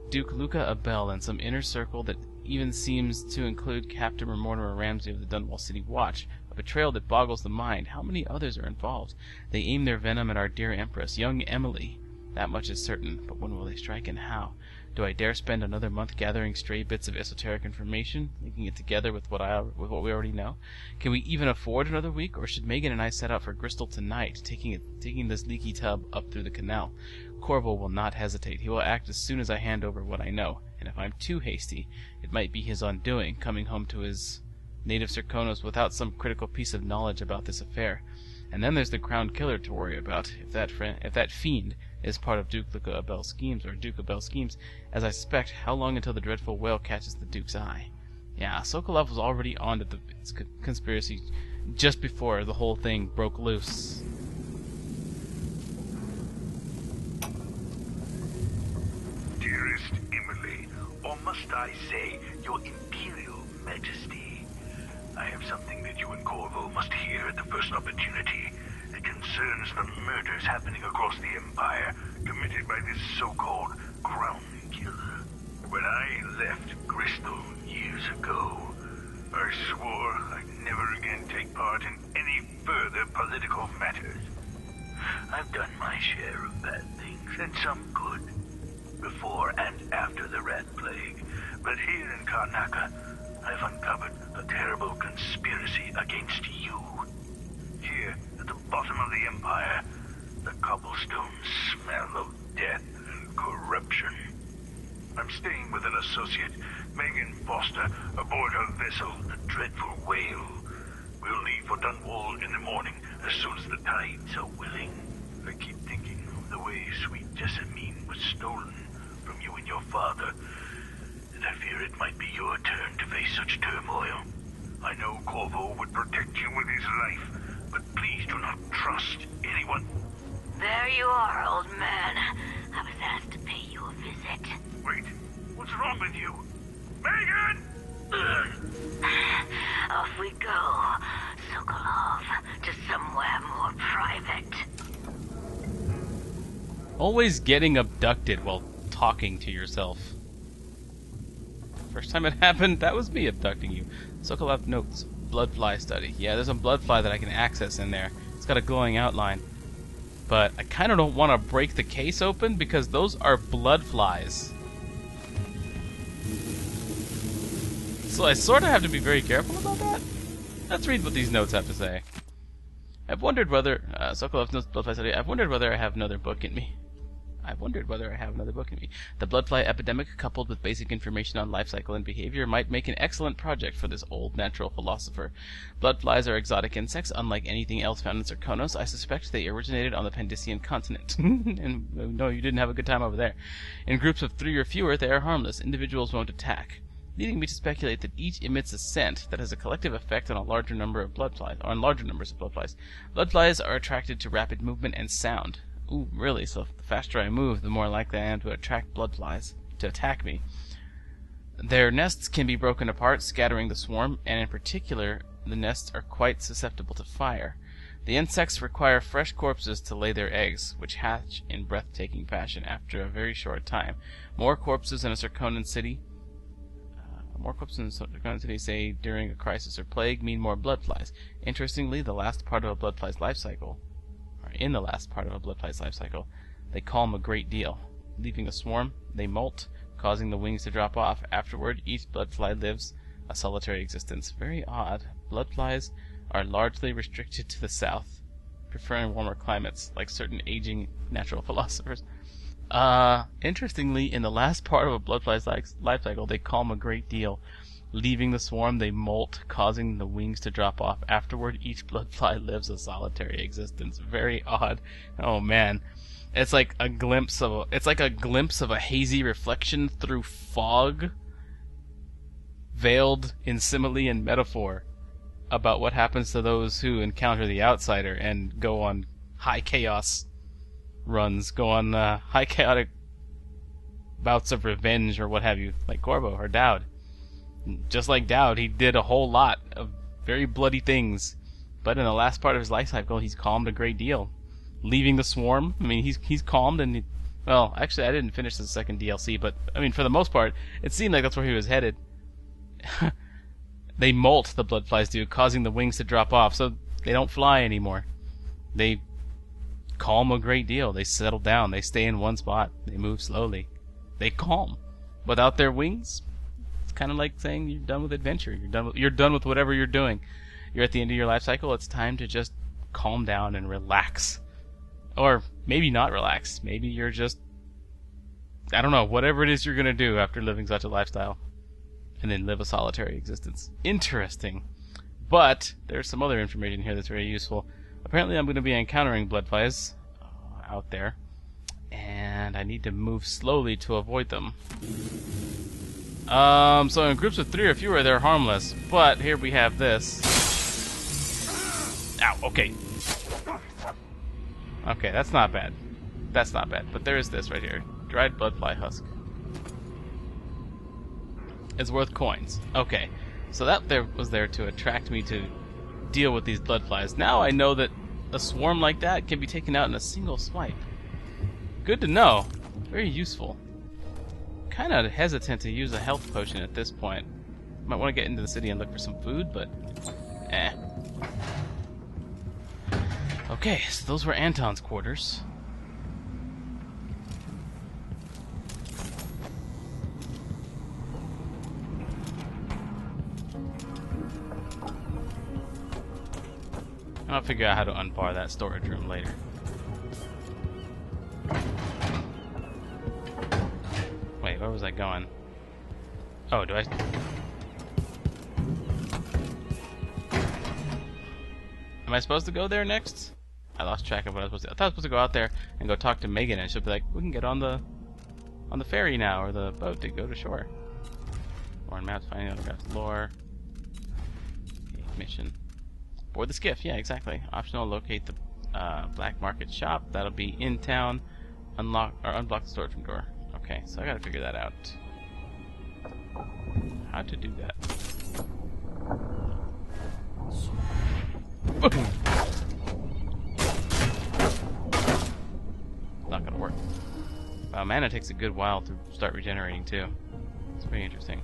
Duke Luca Abel and some inner circle that even seems to include Captain Mortimer Ramsey of the Dunwall City Watch. A betrayal that boggles the mind. How many others are involved? They aim their venom at our dear Empress, young Emily. That much is certain, but when will they strike and how? Do I dare spend another month gathering stray bits of esoteric information, linking it together with what we already know? Can we even afford another week, or should Megan and I set out for Bristol tonight, taking this leaky tub up through the canal? Corvo will not hesitate. He will act as soon as I hand over what I know, and if I'm too hasty, it might be his undoing, coming home to his native Serkonos without some critical piece of knowledge about this affair. And then there's the crown killer to worry about, if that fiend is part of Duke Abel's schemes, as I suspect. How long until the dreadful whale catches the Duke's eye? Yeah, Sokolov was already on to the conspiracy just before the whole thing broke loose. Dearest Emily, or must I say, your Imperial Majesty, I have something that you and Corvo must hear at the first opportunity. It concerns the murders happening across the Empire, committed by this so-called Crown Killer. When I left Bristol years ago, I swore I'd never again take part in any further political matters. I've done my share of bad things, and some good, before and after the Rat Plague. But here in Karnaca, I've uncovered a terrible conspiracy against you. Here, at the bottom of the Empire, the cobblestones smell of death and corruption. I'm staying with an associate, Megan Foster, aboard her vessel, the Dreadful Whale. We'll leave for Dunwall in the morning, as soon as the tides are willing. I keep thinking of the way sweet Jessamine was stolen from you and your father, and I fear it might be your turn to face such turmoil. I know Corvo would protect you with his life, but please do not trust anyone. There you are, old man. I was asked to pay you a visit. Wait, what's wrong with you? Megan! Off we go, Sokolov, to somewhere more private. Always getting abducted while talking to yourself. First time it happened, that was me abducting you. Sokolov notes, Bloodfly study. Yeah, there's a Bloodfly that I can access in there. It's got a glowing outline. But I kind of don't want to break the case open because those are Bloodflies. So I sort of have to be very careful about that? Let's read what these notes have to say. I've wondered whether... Sokolov notes Bloodfly study. I've wondered whether I have another book in me. The Bloodfly epidemic, coupled with basic information on life cycle and behavior, might make an excellent project for this old natural philosopher. Bloodflies are exotic insects, unlike anything else found in Zirconos. I suspect they originated on the Pandician continent. And no, you didn't have a good time over there. In groups of 3 or fewer, they are harmless. Individuals won't attack, leading me to speculate that each emits a scent that has a collective effect on a larger number of bloodflies, or on larger numbers of bloodflies. Bloodflies are attracted to rapid movement and sound. Ooh, really? So the faster I move, the more likely I am to attract bloodflies to attack me. Their nests can be broken apart, scattering the swarm, and in particular, the nests are quite susceptible to fire. The insects require fresh corpses to lay their eggs, which hatch in breathtaking fashion after a very short time. More corpses in a Zirconan city, say, during a crisis or plague, mean more bloodflies. Interestingly, in the last part of a bloodfly's life cycle, they calm a great deal. Leaving a swarm, they molt, causing the wings to drop off. Afterward, each bloodfly lives a solitary existence. Very odd. Bloodflies are largely restricted to the south, preferring warmer climates, like certain aging natural philosophers. Interestingly, in the last part of a bloodfly's life cycle, they calm a great deal. Leaving the swarm, they molt, causing the wings to drop off. Afterward, each bloodfly lives a solitary existence. Very odd. Oh man, it's like a glimpse of a hazy reflection through fog, veiled in simile and metaphor, about what happens to those who encounter the outsider and go on high chaos runs, go on high chaotic bouts of revenge or what have you, like Corvo or Dowd. Just like Dowd, he did a whole lot of very bloody things, but in the last part of his life cycle, he's calmed a great deal. Leaving the swarm, I mean, he's calmed, and well, actually, I didn't finish the second DLC, but I mean, for the most part, it seemed like that's where he was headed. They molt, the bloodflies do, causing the wings to drop off, so they don't fly anymore. They calm a great deal. They settle down. They stay in one spot. They move slowly. They calm. Without their wings, it's kind of like saying you're done with adventure. You're done with whatever you're doing. You're at the end of your life cycle. It's time to just calm down and relax. Or maybe not relax. Maybe you're just, I don't know, whatever it is you're going to do after living such a lifestyle. And then live a solitary existence. Interesting. But there's some other information here that's very useful. Apparently I'm going to be encountering bloodflies out there, and I need to move slowly to avoid them. So in groups of 3 or fewer, they're harmless, but here we have this. Ow, okay. Okay, that's not bad. That's not bad, but there is this right here. Dried bloodfly husk. It's worth coins. Okay, so that was there to attract me to deal with these bloodflies. Now I know that a swarm like that can be taken out in a single swipe. Good to know. Very useful. Kind of hesitant to use a health potion at this point. Might want to get into the city and look for some food, but Okay, so those were Anton's quarters. I'll figure out how to unbar that storage room later. Wait, where was I going? Oh, do I... Am I supposed to go there next? I lost track of what I was supposed to... I thought I was supposed to go out there and go talk to Megan, and she'll be like, we can get on the ferry now, or the boat to go to shore. Foreign maps, finding autographs, lore. Okay, mission. Board the skiff, yeah, exactly. Optional, locate the black market shop. That'll be in town. Unlock or unblock the storage room door. Okay, so I gotta figure that out. How to do that. Not gonna work. Wow, mana takes a good while to start regenerating too. It's pretty interesting.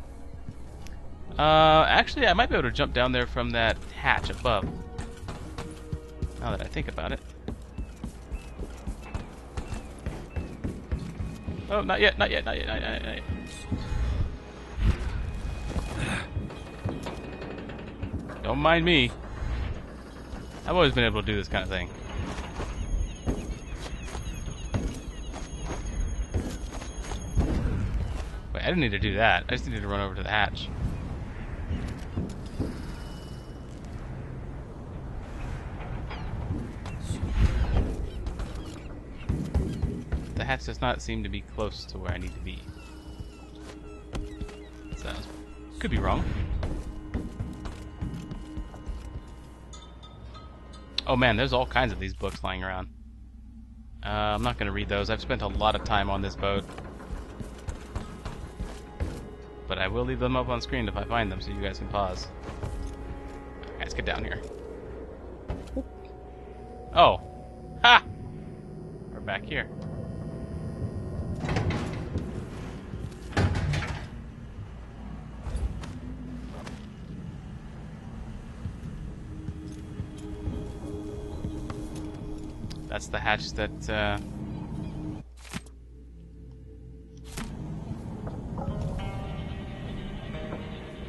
Actually, I might be able to jump down there from that hatch above. Now that I think about it. Oh, not yet, not yet, not yet, not yet, not yet. Don't mind me. I've always been able to do this kind of thing. Wait, I didn't need to do that. I just needed to run over to the hatch. The hatch does not seem to be close to where I need to be. So, could be wrong. Oh man, there's all kinds of these books lying around. I'm not going to read those. I've spent a lot of time on this boat. But I will leave them up on screen if I find them so you guys can pause. Alright, let's get down here. Oh! Ha! We're back here. That's the hatch that,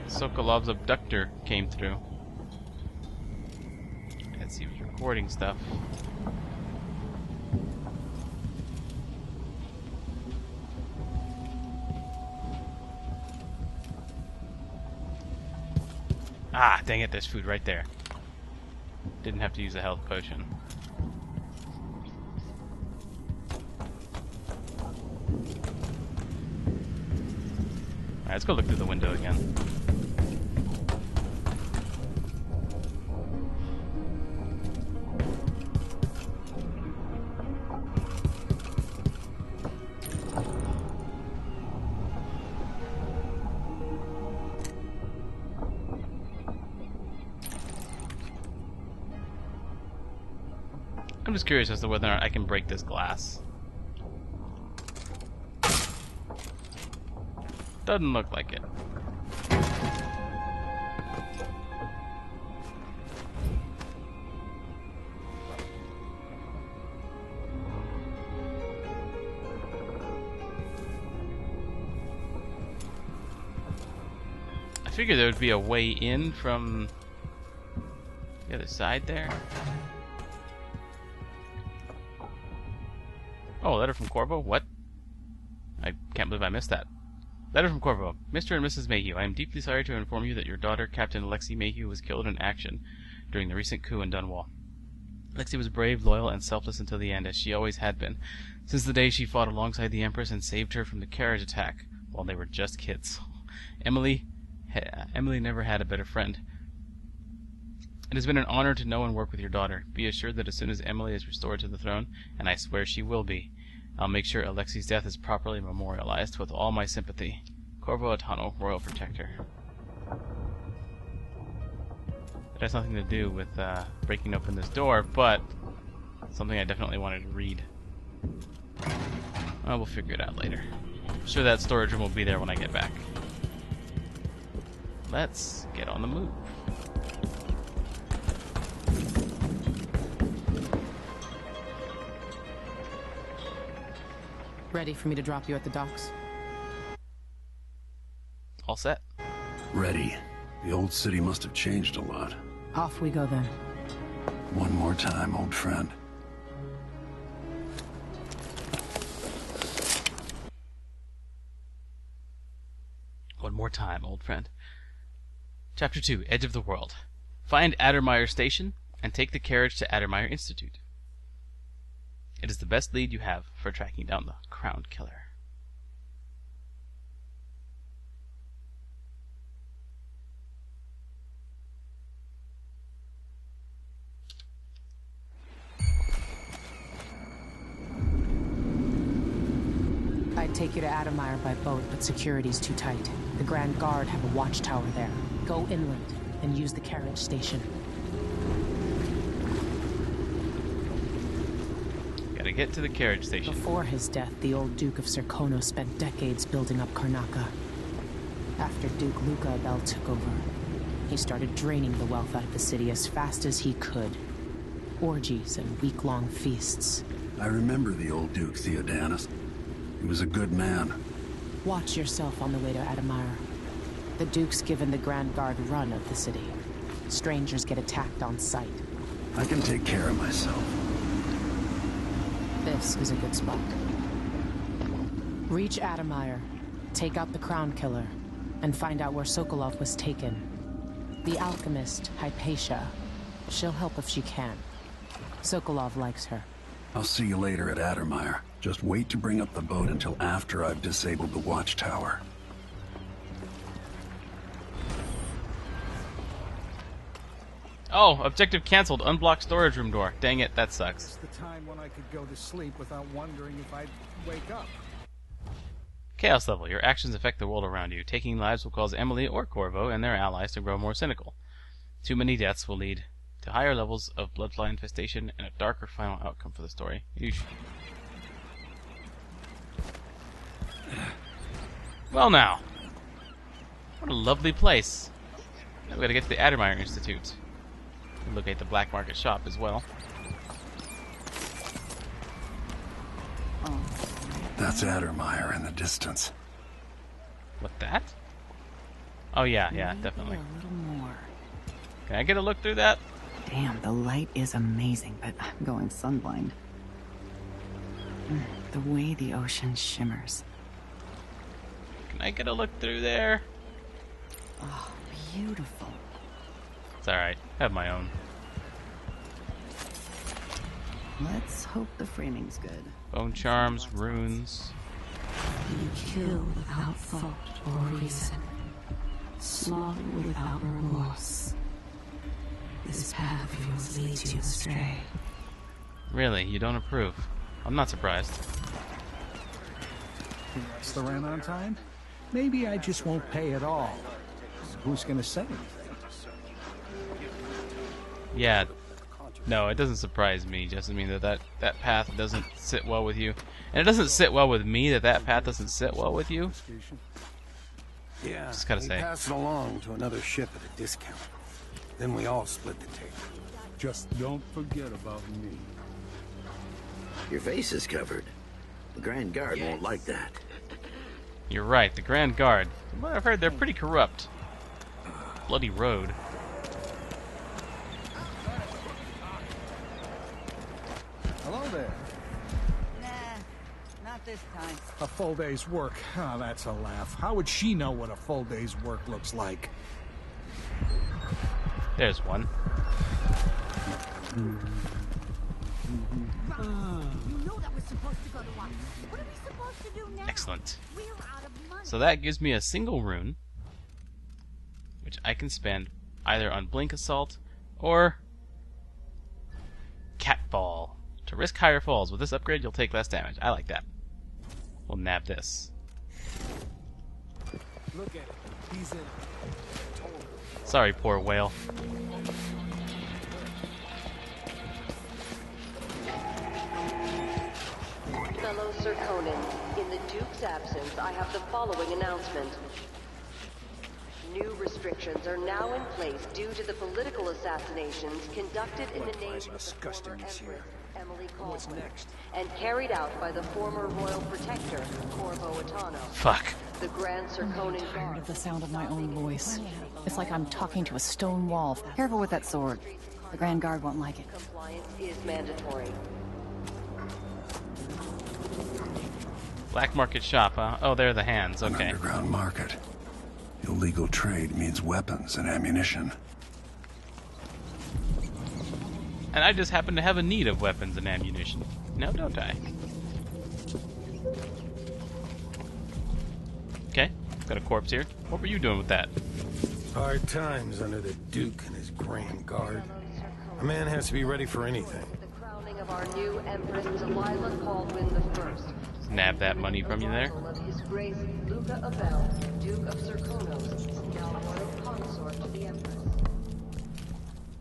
Sokolov's abductor came through. Let's see, he was recording stuff. Ah, dang it, there's food right there. Didn't have to use a health potion. Alright, let's go look through the window again. I'm just curious as to whether or not I can break this glass. Doesn't look like it. I figured there would be a way in from the other side there. Oh, a letter from Corvo? What? I can't believe I missed that. Letter from Corvo. Mr. and Mrs. Mayhew, I am deeply sorry to inform you that your daughter, Captain Alexei Mayhew, was killed in action during the recent coup in Dunwall. Alexei was brave, loyal, and selfless until the end, as she always had been, since the day she fought alongside the Empress and saved her from the carriage attack while they were just kids. Emily never had a better friend. It has been an honor to know and work with your daughter. Be assured that as soon as Emily is restored to the throne, and I swear she will be, I'll make sure Alexei's death is properly memorialized with all my sympathy. Corvo Atano, Royal Protector. It has nothing to do with breaking open this door, but something I definitely wanted to read. Well, we'll figure it out later. I'm sure that storage room will be there when I get back. Let's get on the move. Ready for me to drop you at the docks? All set. Ready. The old city must have changed a lot. Off we go then. One more time, old friend. One more time, old friend. Chapter 2, Edge of the World. Find Addermeyer Station and take the carriage to Addermeyer Institute. It is the best lead you have for tracking down the Crown Killer. I'd take you to Addermeyer by boat, but security's too tight. The Grand Guard have a watchtower there. Go inland and use the carriage station. Gotta get to the carriage station. Before his death, the old Duke of Serkono spent decades building up Karnaca. After Duke Luca Abel took over, he started draining the wealth out of the city as fast as he could. Orgies and week-long feasts. I remember the old Duke Theodanis. He was a good man. Watch yourself on the way to Addermeyer. The Duke's given the Grand Guard run of the city, Strangers get attacked on sight. I can take care of myself. This is a good spot. Reach Adamire, take out the Crown Killer, and find out where Sokolov was taken. The alchemist, Hypatia. She'll help if she can. Sokolov likes her. I'll see you later at Adamire. Just wait to bring up the boat until after I've disabled the watchtower. Oh, objective cancelled. Unblocked storage room door. Dang it, that sucks. It's the time when I could go to sleep without wondering if I'd wake up. Chaos level. Your actions affect the world around you. Taking lives will cause Emily or Corvo and their allies to grow more cynical. Too many deaths will lead to higher levels of bloodfly infestation and a darker final outcome for the story. Yeesh. Well now. What a lovely place. Now we gotta get to the Adamire Institute. Locate the black market shop as well. That's Adamire in the distance. What, that? Oh yeah, definitely. A little more. Can I get a look through that? Damn, the light is amazing, but I'm going sunblind. The way the ocean shimmers. Can I get a look through there? Oh, beautiful. It's alright. I have my own. Let's hope the framing's good. Bone charms, runes. You kill without thought or reason. Slaughter without remorse. This path of yours leads you astray. Really, you don't approve? I'm not surprised. That's the rent on time? Maybe I just won't pay at all. Who's gonna say anything? Yeah. No, it doesn't surprise me. Just I mean that path doesn't sit well with you. And it doesn't sit well with me that path doesn't sit well with you. Yeah, Just gotta say. pass it along to another ship at a discount. Then we all split the take. Just don't forget about me. Your face is covered. The Grand Guard won't like that. You're right, the Grand Guard. From what I've heard, they're pretty corrupt. Bloody road. Hello there. Nah, not this time. A full day's work. Oh, that's a laugh. How would she know what a full day's work looks like? There's one. You know that we're supposed to go to one. What are we supposed to do now? Excellent. We're out of money. So that gives me a single rune, which I can spend either on Blink Assault or Catfall. To risk higher falls. With this upgrade, you'll take less damage. I like that. We'll nab this. Look at it. He's in. Sorry, poor whale. Fellow Sir Conan, in the Duke's absence, I have the following announcement. New restrictions are now in place due to the political assassinations conducted in the name of the former Empress Emily Caldwell and carried out by the former Royal Protector, Corvo Atano. Fuck. The Grand Sir Conan Tired Guard. of the sound of my own voice. It's like I'm talking to a stone wall. Careful with that sword. The Grand Guard won't like it. Compliance is mandatory. Black market shop, huh? Oh, they're the hands. An Okay. underground market. Illegal trade means weapons and ammunition. And I just happen to have a need of weapons and ammunition. Now, don't I? Okay. Got a corpse here. What were you doing with that? Hard times under the Duke and his Grand Guard. A man has to be ready for anything. The crowning of our new Empress Delilah Caldwin I. Nab that money from you there. Of His Grace Luca Abel, Duke of Serkonos, now royal consort to the Empress.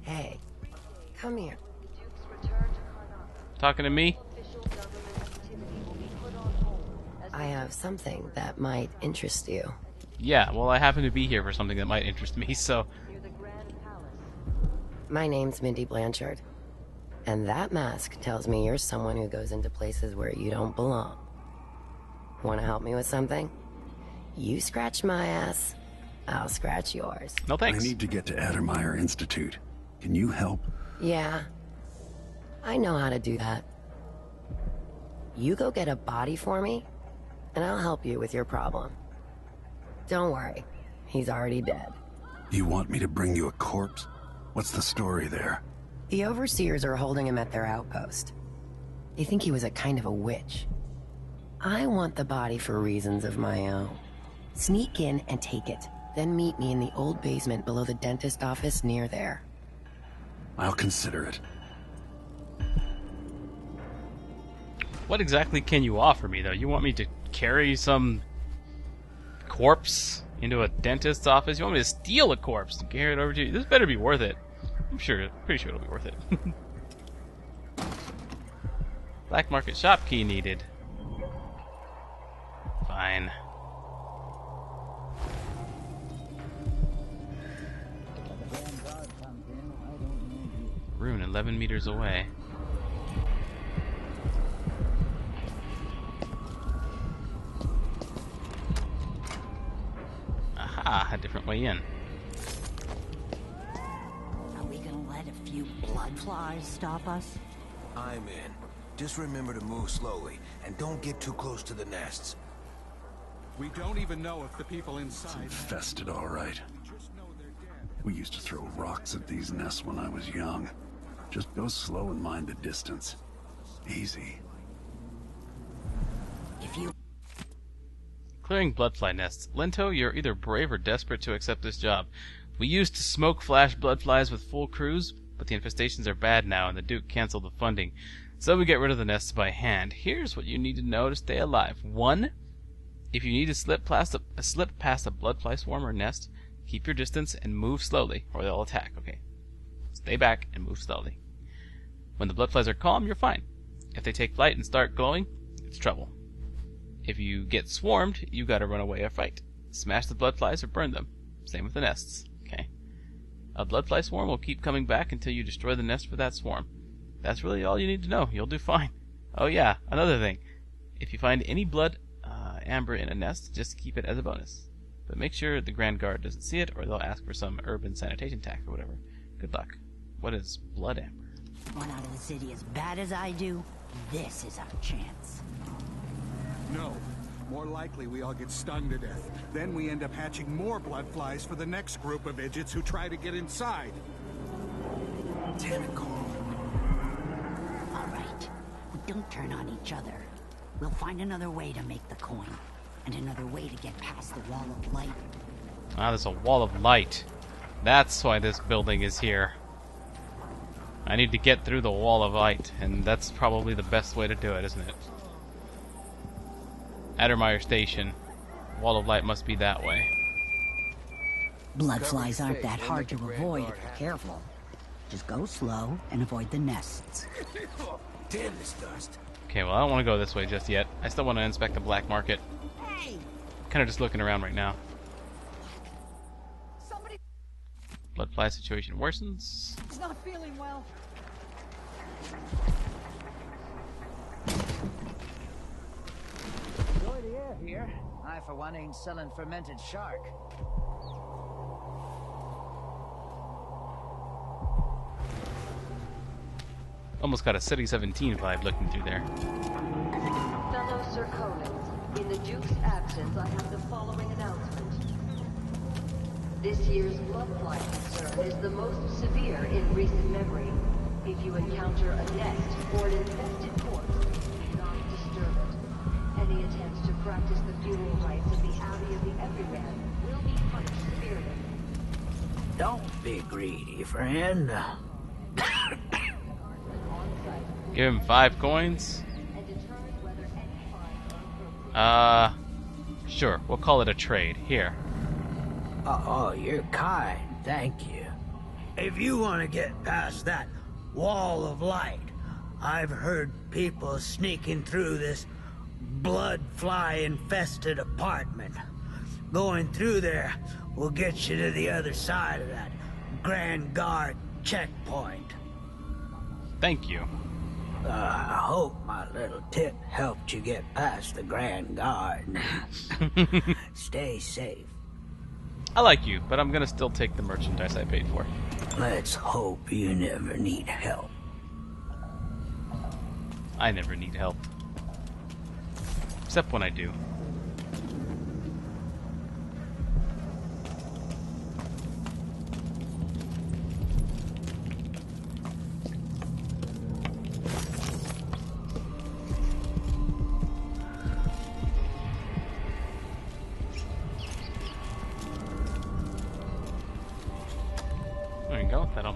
Hey, come here. Duke's return to Karnaca. Talking to me? Official government activity will be put on hold as I have something that might interest you. Yeah, well, I happen to be here for something that might interest me, so... near the Grand Palace. My name's Mindy Blanchard. And that mask tells me you're someone who goes into places where you don't belong. Want to help me with something? You scratch my ass, I'll scratch yours. No thanks. I need to get to Addermeyer Institute. Can you help? Yeah. I know how to do that. You go get a body for me, and I'll help you with your problem. Don't worry. He's already dead. You want me to bring you a corpse? What's the story there? The overseers are holding him at their outpost. They think he was a kind of a witch. I want the body for reasons of my own. Sneak in and take it. Then meet me in the old basement below the dentist office near there. I'll consider it. What exactly can you offer me, though? You want me to carry some corpse into a dentist's office? You want me to steal a corpse and carry it over to you? This better be worth it. Pretty sure it'll be worth it. Black market shop key needed. Fine. Rune 11 meters away. Aha, a different way in. Are we gonna let a few bloodflies stop us? I'm in. Just remember to move slowly, and don't get too close to the nests. We don't even know if the people It's inside... infested, all right. We used to throw rocks at these nests when I was young. Just go slow and mind the distance. Easy. If you... Clearing bloodfly nests. Lento, you're either brave or desperate to accept this job. We used to smoke flash bloodflies with full crews, but the infestations are bad now and the Duke canceled the funding. So we get rid of the nests by hand. Here's what you need to know to stay alive. 1. If you need to slip past a bloodfly swarm or nest, keep your distance and move slowly, or they'll attack, okay? Stay back and move slowly. When the bloodflies are calm, you're fine. If they take flight and start glowing, it's trouble. If you get swarmed, you gotta run away or fight. Smash the bloodflies or burn them. Same with the nests, okay? A bloodfly swarm will keep coming back until you destroy the nest for that swarm. That's really all you need to know. You'll do fine. Oh yeah, another thing. If you find any blood amber in a nest, just keep it as a bonus. But make sure the Grand Guard doesn't see it, or they'll ask for some urban sanitation tax or whatever. Good luck. What is blood amber? Want out of the city as bad as I do? This is our chance. No. More likely we all get stung to death. Then we end up hatching more bloodflies for the next group of idiots who try to get inside. Damn it, Corvo. All right. Don't turn on each other. We'll find another way to make the coin. And another way to get past the wall of light. Ah, there's a wall of light. That's why this building is here. I need to get through the wall of light, and that's probably the best way to do it, isn't it? Addermeyer Station. Wall of light must be that way. Bloodflies aren't that hard to avoid if you're careful. Just go slow and avoid the nests. Damn this dust. Okay, well, I don't want to go this way just yet. I still want to inspect the black market. Hey! Kind of just looking around right now. Somebody... Bloodfly situation worsens. He's not feeling well. Enjoy the air here. I, for one, ain't selling fermented shark. Almost got a City 17 vibe looking through there. Fellow Circonans, in the Duke's absence, I have the following announcement. This year's Bloodfly concern is the most severe in recent memory. If you encounter a nest or an infested corpse, do not disturb it. Any attempts to practice the funeral rites of the Abbey of the Everyman will be punished severely. Don't be greedy, friend. Give him 5 coins. Sure. We'll call it a trade. Here. Oh, you're kind. Thank you. If you want to get past that wall of light, I've heard people sneaking through this bloodfly-infested apartment. Going through there will get you to the other side of that Grand Guard checkpoint. Thank you. I hope my little tip helped you get past the Grand Guard. Stay safe. I like you, but I'm gonna still take the merchandise I paid for. Let's hope you never need help. I never need help. Except when I do. There you go. That'll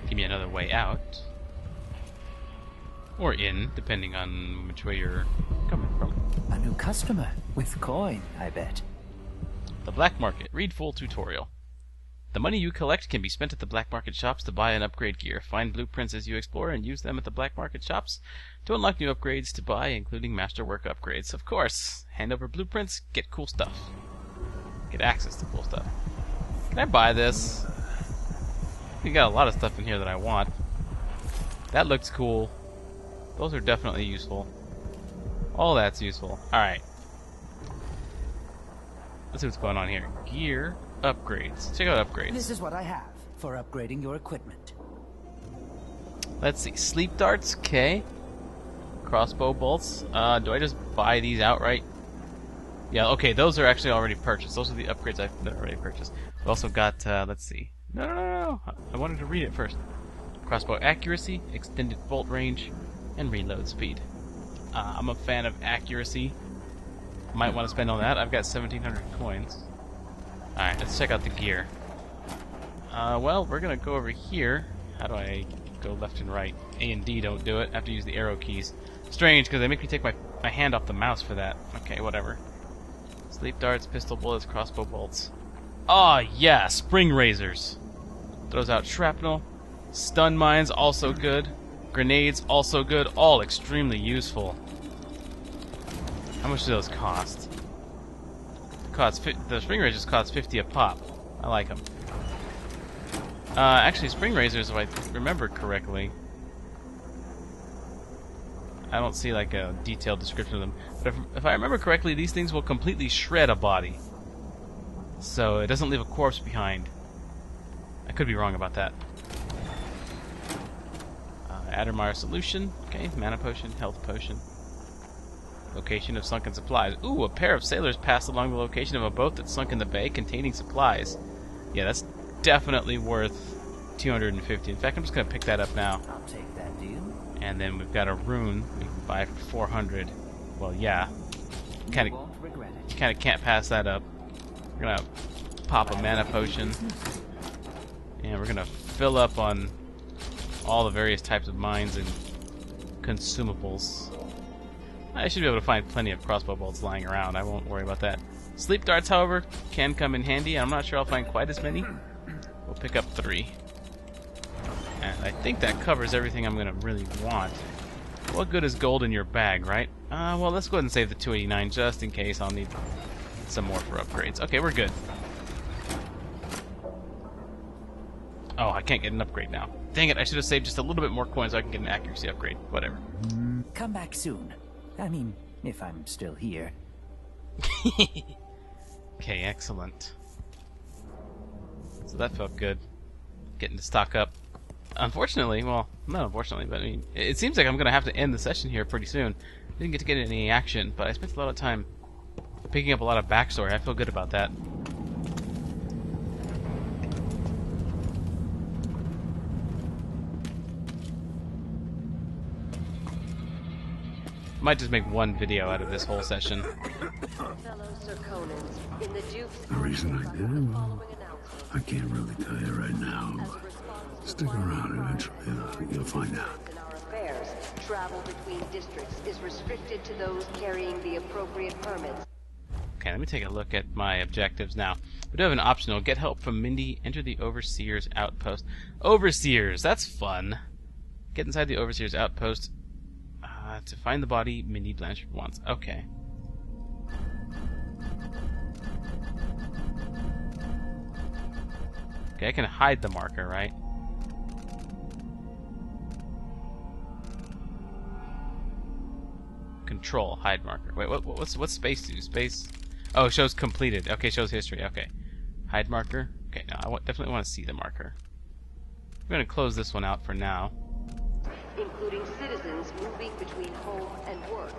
give me another way out. Or in, depending on which way you're coming from. A new customer with coin, I bet. The black market. Read full tutorial. The money you collect can be spent at the black market shops to buy and upgrade gear. Find blueprints as you explore and use them at the black market shops to unlock new upgrades to buy, including masterwork upgrades. Of course, hand over blueprints, get cool stuff. Get access to cool stuff. Can I buy this? We got a lot of stuff in here that I want. That looks cool. Those are definitely useful. All that's useful. Alright. Let's see what's going on here. Gear, upgrades. Check out upgrades. This is what I have for upgrading your equipment. Let's see. Sleep darts, okay. Crossbow bolts. Do I just buy these outright? Yeah, okay, those are actually already purchased. Those are the upgrades I've already purchased. We also got, let's see. No. I wanted to read it first. Crossbow accuracy, extended bolt range, and reload speed. I'm a fan of accuracy. Might want to spend on that. I've got 1,700 coins. Alright, let's check out the gear. Well, we're gonna go over here. How do I go left and right? A and D don't do it. I have to use the arrow keys. Strange, because they make me take my hand off the mouse for that. Okay, whatever. Sleep darts, pistol bullets, crossbow bolts. Oh yeah, spring razors. Throws out shrapnel. Stun mines, also good. Grenades, also good. All extremely useful. How much do those cost? The spring razors cost 50 a pop. I like them. Actually, spring razors, if I remember correctly, I don't see like a detailed description of them. But if I remember correctly, these things will completely shred a body. So it doesn't leave a corpse behind. I could be wrong about that. Addermire solution. Okay, mana potion, health potion. Location of sunken supplies. Ooh, a pair of sailors passed along the location of a boat that sunk in the bay containing supplies. Yeah, that's definitely worth 250. In fact, I'm just going to pick that up now. I'll take that deal. And then we've got a rune we can buy for 400. Well, yeah. Kind of can't pass that up. We're going to pop a mana potion. And we're going to fill up on all the various types of mines and consumables. I should be able to find plenty of crossbow bolts lying around. I won't worry about that. Sleep darts, however, can come in handy. I'm not sure I'll find quite as many. We'll pick up 3. And I think that covers everything I'm going to really want. What good is gold in your bag, right? Well, let's go ahead and save the 289 just in case I'll need some more for upgrades. Okay, we're good. Oh, I can't get an upgrade now. Dang it, I should have saved just a little bit more coins so I can get an accuracy upgrade. Whatever. Come back soon. I mean, if I'm still here. Okay, excellent. So that felt good. Getting to stock up. Unfortunately, well, not unfortunately, but I mean, it seems like I'm going to have to end the session here pretty soon. Didn't get to get any action, but I spent a lot of time picking up a lot of backstory. I feel good about that. Might just make one video out of this whole session. The reason I did? Well, I can't really tell you right now, but stick around eventually. You'll find out. Travel between districts is restricted to those carrying the appropriate permits. Okay, let me take a look at my objectives now. We do have an optional. Get help from Mindy. Enter the Overseer's outpost. Overseers, that's fun. Get inside the Overseer's outpost to find the body Mindy Blanchard wants. Okay. Okay, I can hide the marker, right? Control, hide marker. Wait, what's space do? Space? Oh, shows completed. Okay, shows history. Okay. Hide marker? Okay, no, I definitely want to see the marker. I'm going to close this one out for now. Including citizens moving between home and work.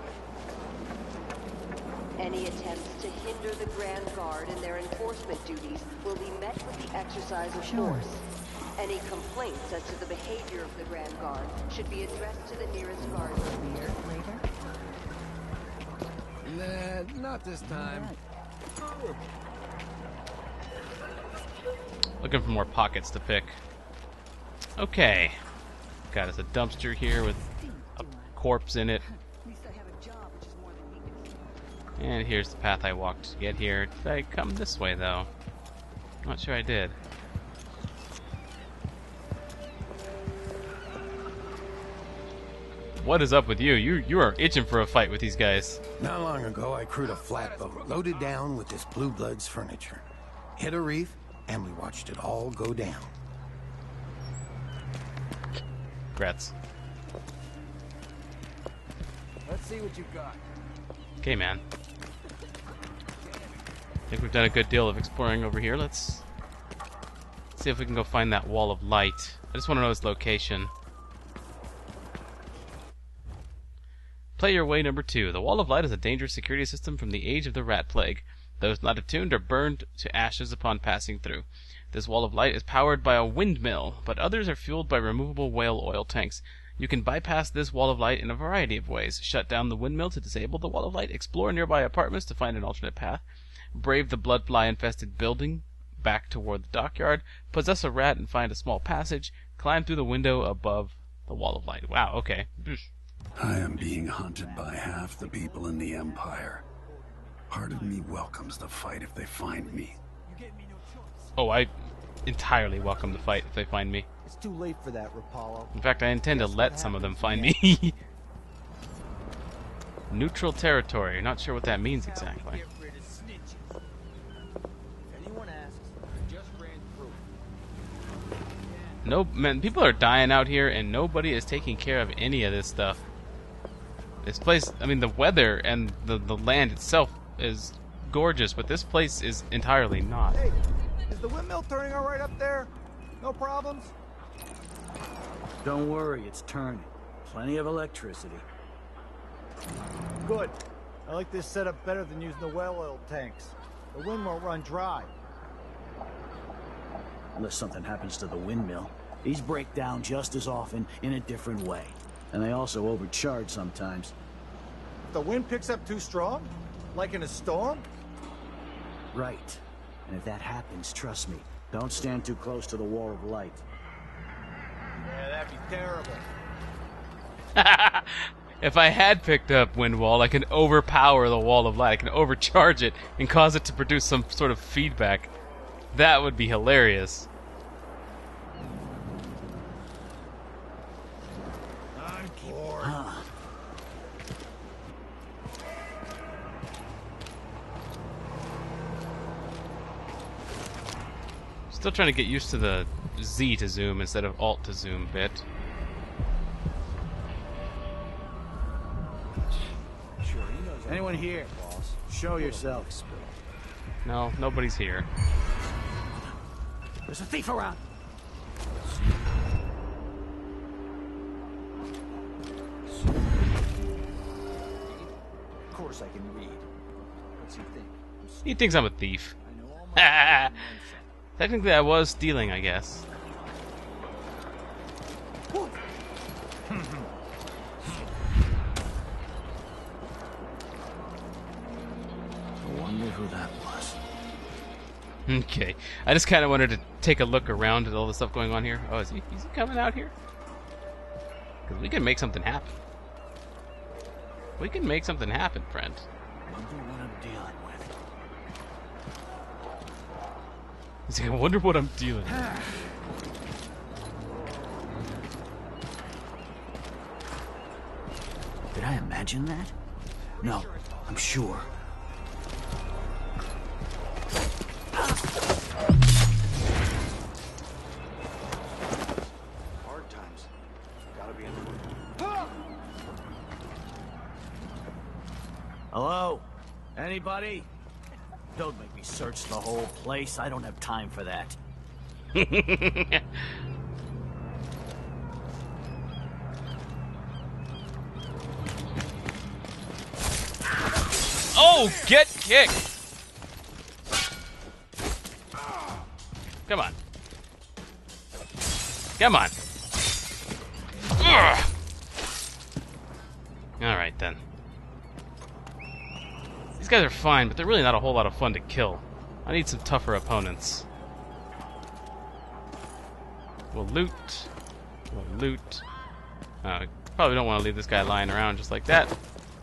Any attempts to hinder the Grand Guard in their enforcement duties will be met with the exercise of force. Any complaints as to the behavior of the Grand Guard should be addressed to the nearest guard. Nah, not this time. Looking for more pockets to pick. Okay. Got us a dumpster here with a corpse in it. And here's the path I walked to get here. Did I come this way, though? Not sure I did. What is up with you? You are itching for a fight with these guys. Not long ago, I crewed a flatboat loaded down with this Blue Bloods furniture. Hit a reef, and we watched it all go down. Congrats. Let's see what you got. Okay, man. I think we've done a good deal of exploring over here. Let's see if we can go find that wall of light. I just want to know its location. Player way number 2. The wall of light is a dangerous security system from the age of the rat plague. Those not attuned are burned to ashes upon passing through. This wall of light is powered by a windmill, but others are fueled by removable whale oil tanks. You can bypass this wall of light in a variety of ways. Shut down the windmill to disable the wall of light, explore nearby apartments to find an alternate path, brave the bloodfly-infested building back toward the dockyard, possess a rat and find a small passage, climb through the window above the wall of light. Wow, okay. I am being hunted by half the people in the Empire. Part of me welcomes the fight if they find me. Oh, I entirely welcome the fight if they find me. It's too late for that, Rapallo. In fact, I intend to let some of them find me. Neutral territory. Not sure what that means exactly. No, man, people are dying out here and nobody is taking care of any of this stuff. This place, I mean, the weather and the land itself is gorgeous, but this place is entirely not. Hey, is the windmill turning all right up there? No problems? Don't worry, it's turning. Plenty of electricity. Good. I like this setup better than using the well oil tanks. The wind won't run dry. Unless something happens to the windmill. These break down just as often in a different way. And they also overcharge sometimes. If the wind picks up too strong? Like in a storm? Right. And if that happens, trust me, don't stand too close to the wall of light. Yeah, that'd be terrible. If I had picked up Windwall, I can overpower the wall of light. I can overcharge it and cause it to produce some sort of feedback. That would be hilarious. I'm bored. Still trying to get used to the Z to zoom instead of Alt to zoom bit. Anyone here? Show yourself. No, nobody's here. There's a thief around. Of course I can read. What's he think? He thinks I'm a thief. Technically, I was stealing, I guess. I wonder who that was. Okay, I just kind of wanted to take a look around at all the stuff going on here. Oh, is he coming out here? Because we can make something happen. We can make something happen, friend. Wonder what I'm dealing with. He's like, I wonder what I'm dealing with. Did I imagine that? No, I'm sure. Hard times. Gotta be in the mood. Hello? Anybody? Don't make me search the whole place. I don't have time for that. Oh, get kicked! Come on. Come on. Ugh. Alright then. These guys are fine, but they're really not a whole lot of fun to kill. I need some tougher opponents. We'll loot. We'll loot. Probably don't want to leave this guy lying around just like that.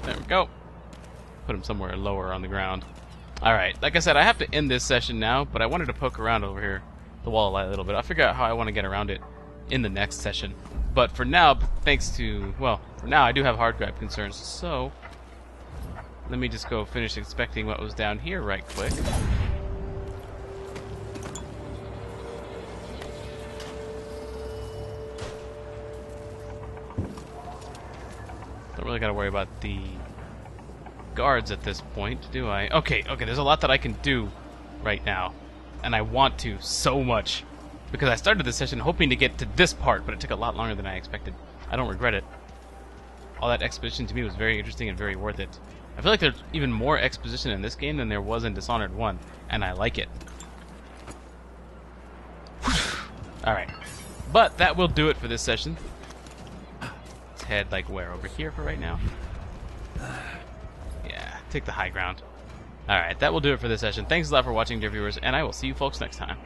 There we go. Put him somewhere lower on the ground. Alright, like I said, I have to end this session now, but I wanted to poke around over here, the wall a little bit. I'll figure out how I want to get around it in the next session. But for now, thanks to, well, for now I do have hard drive concerns, so let me just go finish inspecting what was down here right quick. Don't really gotta worry about the guards at this point, do I? Okay, there's a lot that I can do right now, and I want to so much, because I started this session hoping to get to this part, but it took a lot longer than I expected. I don't regret it. All that exposition to me was very interesting and very worth it. I feel like there's even more exposition in this game than there was in Dishonored 1, and I like it. Alright, but that will do it for this session. Let's head, like, where? Over here for right now? Yeah, take the high ground. Alright, that will do it for this session. Thanks a lot for watching, dear viewers, and I will see you folks next time.